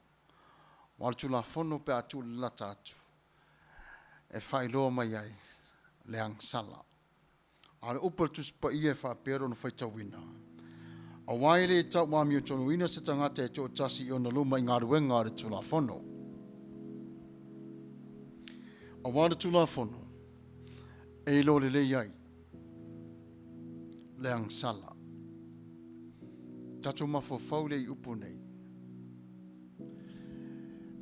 Wale tula fono pe atu lata atu. E whai loa mai ai, leang sala. Ale upe tus pa ia wha pero no whai tawina. O waile tau wa mi tono ina se tangata e tō tasi i ona loma i ngā ruenga re tula fono. O wale tula fono. E lo le iai leang sala tatu mafo faule I upu nei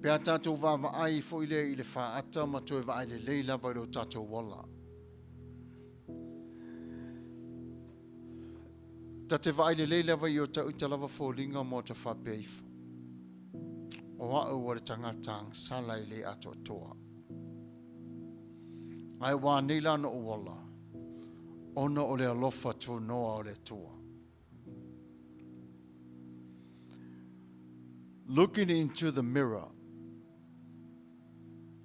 pe tatu va ai fo ile ile fa ata ma to va ile leila ba lo tatu wala tatu va ile leila va yo ta utala va fo linga mo ta fa peif o wa o tanga tang sala ile ato toa ai wa nila no wala ona o le alofa tu noa o le tua. Looking into the mirror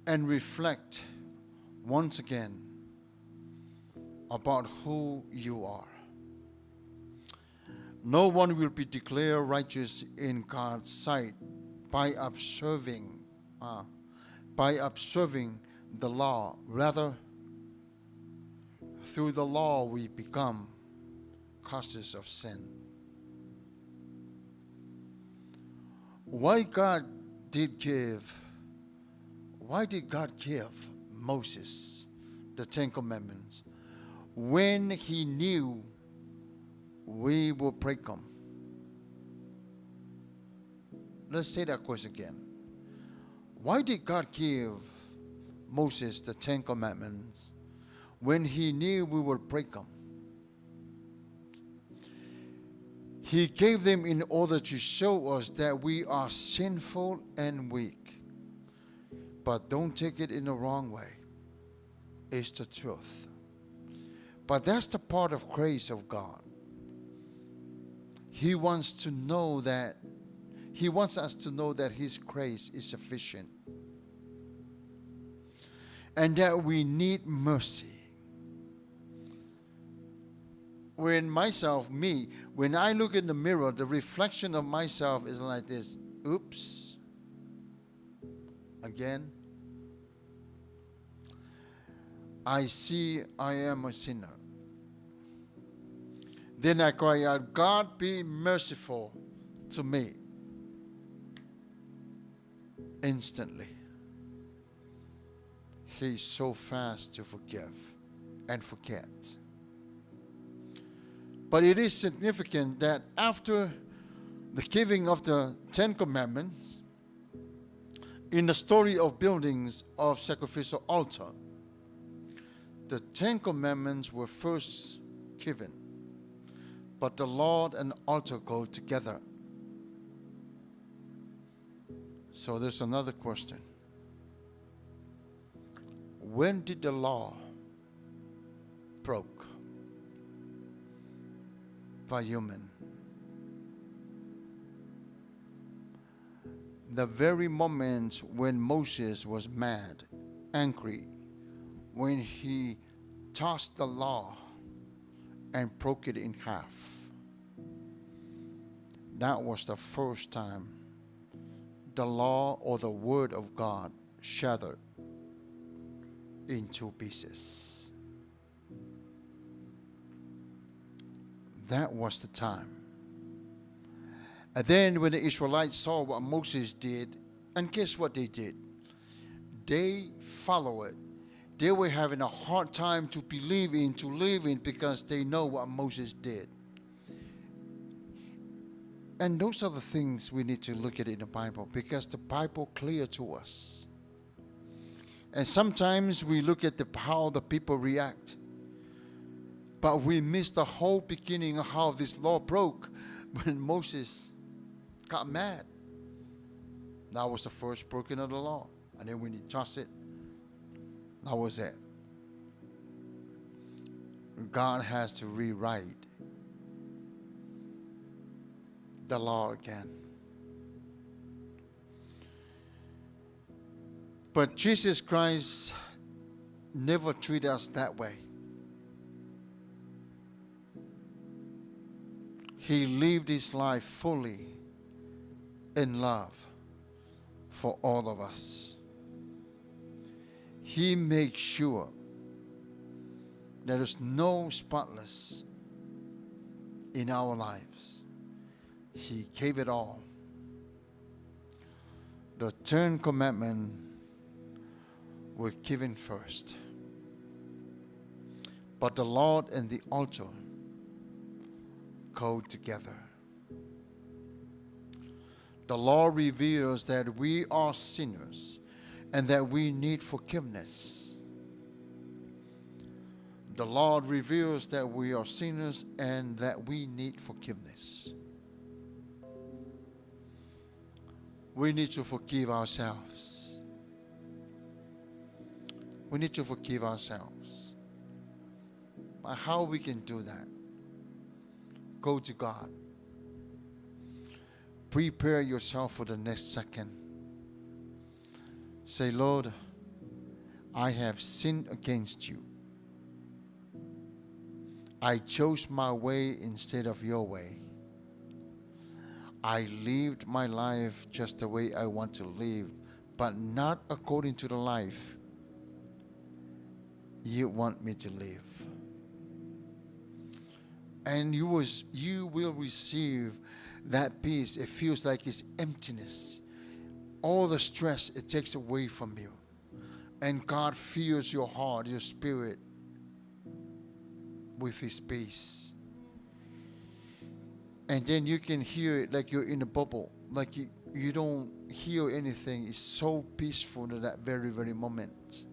and reflect once again about who you are. No one will be declared righteous in God's sight by observing the law. Rather, through the law we become causes of sin. Why did God give Moses the Ten Commandments when he knew we will break them? Let's say that question again. Why did God give Moses the Ten Commandments when he knew we would break them? He gave them in order to show us that we are sinful and weak. But don't take it in the wrong way. It's the truth. But that's the part of grace of God. He wants us to know that His grace is sufficient. And that we need mercy. When I look in the mirror, the reflection of myself is like this. Oops. Again. I see I am a sinner. Then I cry out, God be merciful to me. Instantly. He's so fast to forgive and forget. But it is significant that after the giving of the Ten Commandments, in the story of buildings of sacrificial altar, the Ten Commandments were first given, but the Lord and altar go together. So there's another question. When did the law broke by human? The very moment when Moses was mad, angry, when he tossed the law and broke it in half. That was the first time the law or the word of God shattered in two pieces. That was the time. And then when the Israelites saw what Moses did, and guess what they did? They followed it. They were having a hard time to believe in, to live in, because they know what Moses did. And those are the things we need to look at in the Bible, because the Bible clear to us. And sometimes we look at how the people react, but we miss the whole beginning of how this law broke when Moses got mad. That was the first breaking of the law. And then when he tossed it, that was it. God has to rewrite the law again. But Jesus Christ never treated us that way. He lived his life fully in love for all of us. He makes sure there is no spotless in our lives. He gave it all. The 10 commandments were given first. But the Lord and the altar go together. The Lord reveals that we are sinners and that we need forgiveness. The Lord reveals that we are sinners and that we need forgiveness. We need to forgive ourselves. We need to forgive ourselves. But how we can do that? Go to God. Prepare yourself for the next second. Say, Lord, I have sinned against you. I chose my way instead of your way. I lived my life just the way I want to live, but not according to the life you want me to live. And you will receive that peace. It feels like it's emptiness. All the stress, it takes away from you. And God fills your heart, your spirit with his peace. And then you can hear it like you're in a bubble. Like you don't hear anything. It's so peaceful at that very, very moment.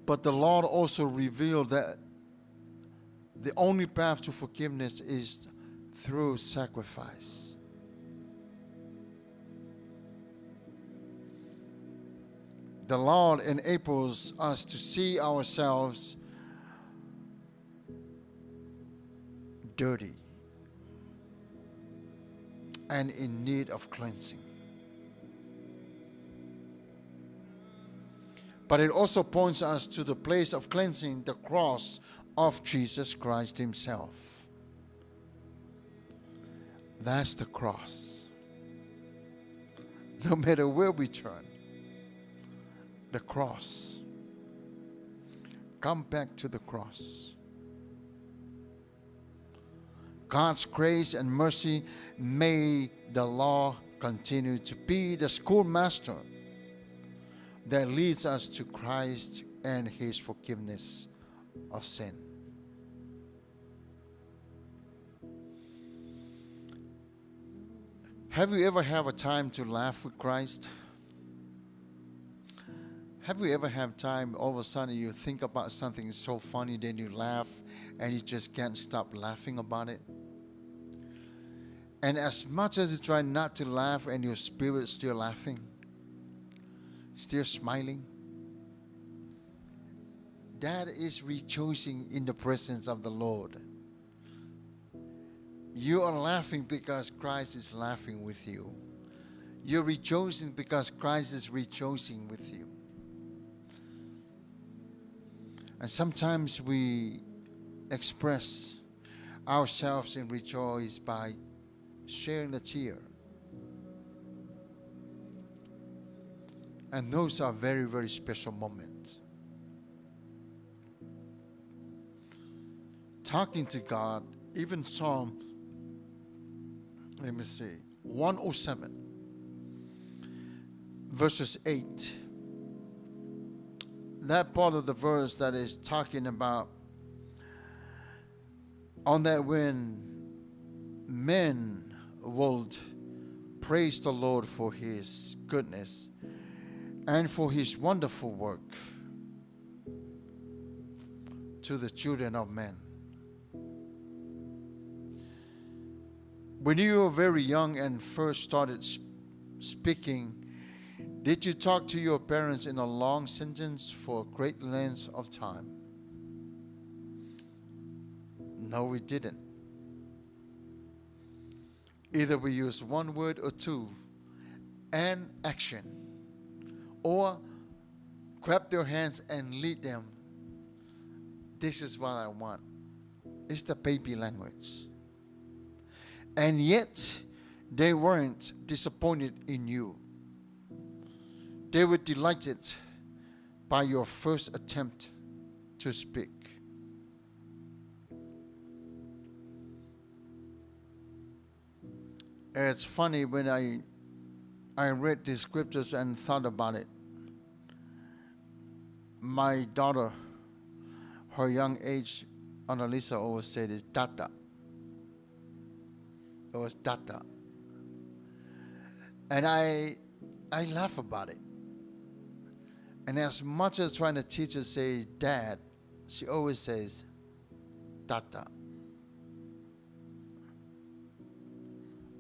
But the Lord also revealed that the only path to forgiveness is through sacrifice. The Lord enables us to see ourselves dirty and in need of cleansing. But it also points us to the place of cleansing, the cross of Jesus Christ himself. That's the cross. No matter where we turn, the cross. Come back to the cross. God's grace and mercy, may the law continue to be the schoolmaster that leads us to Christ and his forgiveness of sin. Have you ever had a time to laugh with Christ? Have you ever had time all of a sudden you think about something so funny, then you laugh and you just can't stop laughing about it? And as much as you try not to laugh and your spirit's still laughing, still smiling, that is rejoicing in the presence of the Lord. You are laughing because Christ is laughing with you. You're rejoicing because Christ is rejoicing with you. And sometimes we express ourselves in rejoice by sharing a tear. And those are very, very special moments. Talking to God, even Psalm, 107, verses 8. That part of the verse that is talking about on that when men will praise the Lord for his goodness and for his wonderful work to the children of men. When you were very young and first started speaking, did you talk to your parents in a long sentence for great lengths of time? No, we didn't. Either we use one word or two and action, or grab their hands and lead them. This is what I want. It's the baby language. And yet, they weren't disappointed in you. They were delighted by your first attempt to speak. It's funny when I read the scriptures and thought about it. My daughter, her young age, Annalisa always said is Tata. It was Tata. And I laugh about it. And as much as trying to teach her say Dad, she always says Tata.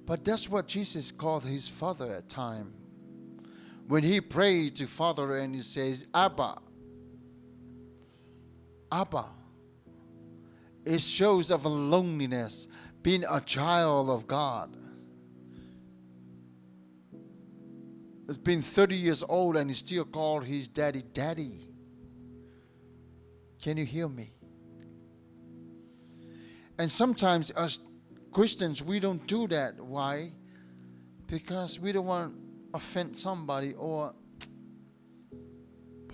But that's what Jesus called his father at time. When he prayed to Father and he says Abba. Abba. It shows of a loneliness, being a child of God. It's been 30 years old and he still called his daddy, Daddy. Can you hear me? And sometimes as Christians, we don't do that. Why? Because we don't want to offend somebody but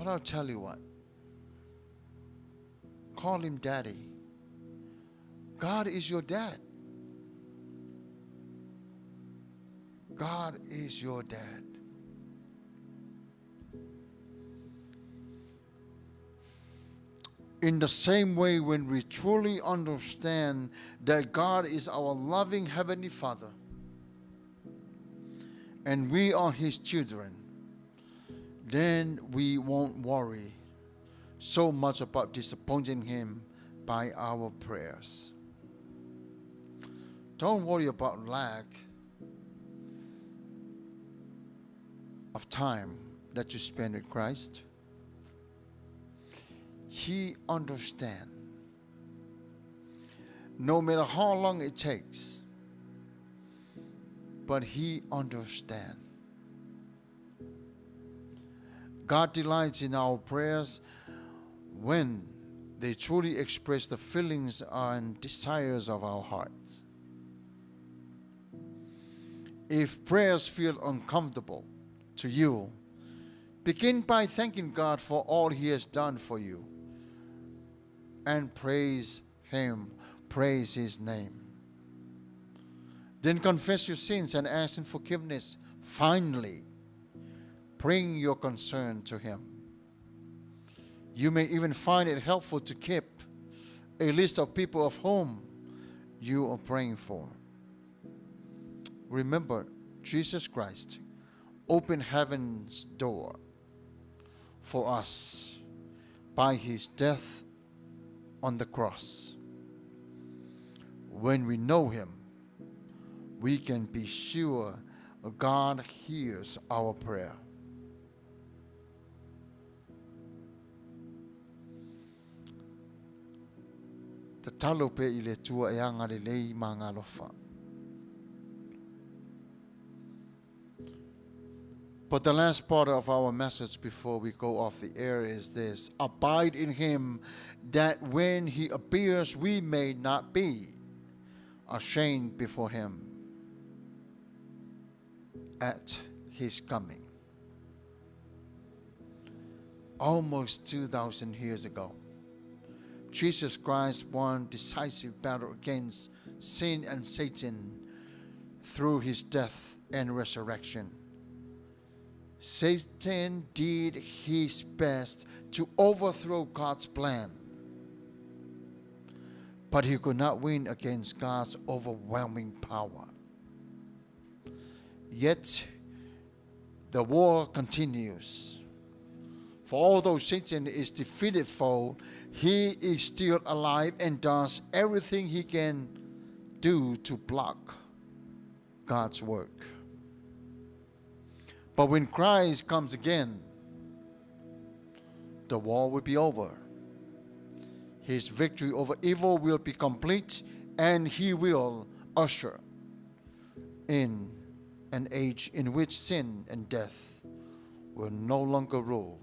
I'll tell you what. Call him Daddy. God is your dad. God is your dad. In the same way, when we truly understand that God is our loving Heavenly Father and we are His children, then we won't worry so much about disappointing Him by our prayers. Don't worry about lack of time that you spend with Christ. He understands. No matter how long it takes, but He understands. God delights in our prayers when they truly express the feelings and desires of our hearts. If prayers feel uncomfortable to you, begin by thanking God for all He has done for you and praise Him, praise His name. Then confess your sins and ask Him forgiveness. Finally, bring your concern to Him. You may even find it helpful to keep a list of people of whom you are praying for. Remember, Jesus Christ opened heaven's door for us by His death on the cross. When we know Him, we can be sure God hears our prayer. Tatalo pe ile tua e anga le lei mga lofa. But the last part of our message before we go off the air is this: abide in Him, that when He appears we may not be ashamed before Him at His coming. Almost 2,000 years ago, Jesus Christ won decisive battle against sin and Satan through His death and resurrection. Satan did his best to overthrow God's plan, but he could not win against God's overwhelming power. Yet, the war continues. For although Satan is defeated foe, he is still alive and does everything he can do to block God's work. But when Christ comes again, the war will be over. His victory over evil will be complete, and He will usher in an age in which sin and death will no longer rule.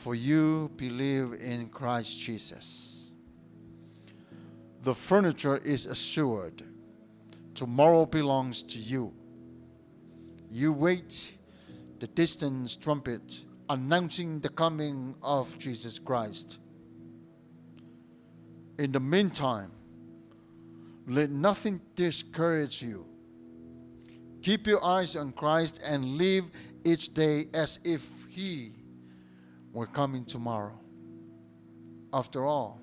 for you believe in Christ Jesus. The furniture is assured. Tomorrow belongs to you. You wait the distant trumpet announcing the coming of Jesus Christ. In the meantime, let nothing discourage you. Keep your eyes on Christ and live each day as if He were coming tomorrow. After all,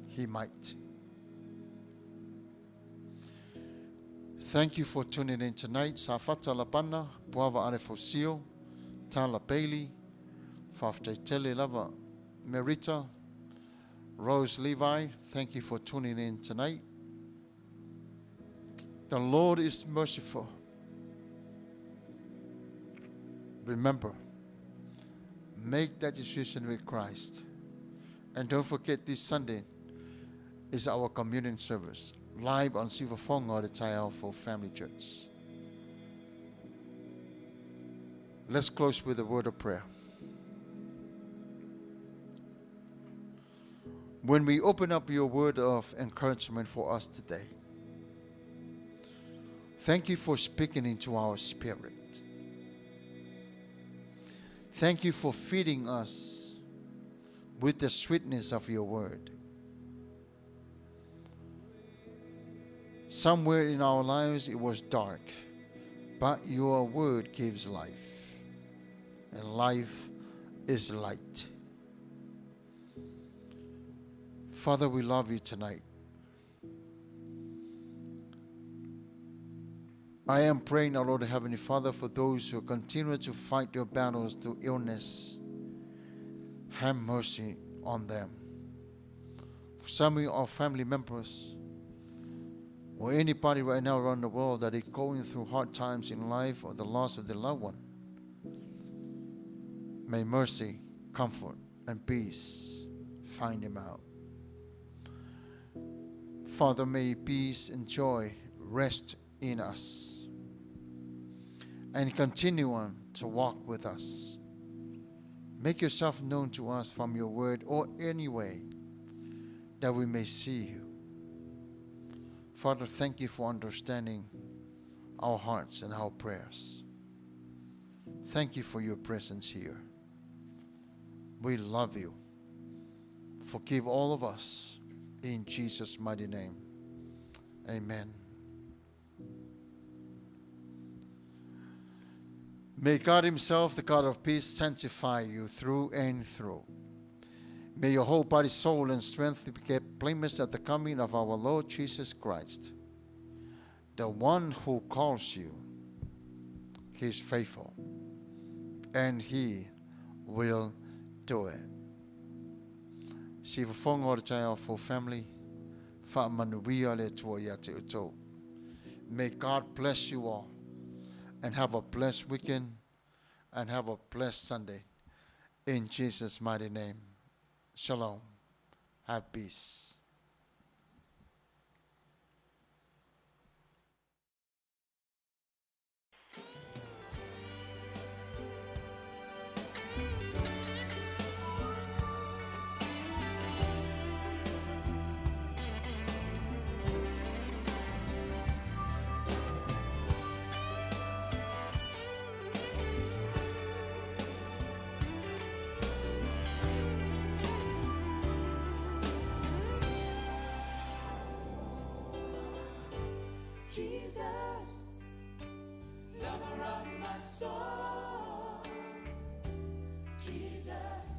He might. Thank you for tuning in tonight. Sa fata lapana, puava ane fosio, tala Bailey, fafte tele lava, Merita, Rose Levi, thank you for tuning in tonight. The Lord is merciful. Remember, make that decision with Christ. And don't forget, this Sunday is our communion service, live on Filifilia, the Taiyao for Family Church. Let's close with a word of prayer. When we open up your word of encouragement for us today, thank you for speaking into our spirit. Thank you for feeding us with the sweetness of your word. Somewhere in our lives it was dark, but your word gives life, and life is light. Father, we love you tonight. I am praying, our Lord Heavenly Father, for those who continue to fight their battles through illness. Have mercy on them. For some of our family members, or anybody right now around the world that is going through hard times in life or the loss of their loved one, may mercy, comfort, and peace find them out. Father, may peace and joy rest in us and continue on to walk with us. Make yourself known to us from your word or any way that we may see you. Father, thank you for understanding our hearts and our prayers. Thank you for your presence here. We love you. Forgive all of us in Jesus' mighty name. Amen. May God himself, the God of peace, sanctify you through and through. May your whole body, soul, and strength be kept blameless at the coming of our Lord Jesus Christ. The one who calls you, he is faithful, and he will do it. Si vafong o for family, fa Manuia le tua ya te uto. May God bless you all, and have a blessed weekend, and have a blessed Sunday. In Jesus' mighty name. Shalom. Have peace. Jesus, lover of my soul. Jesus.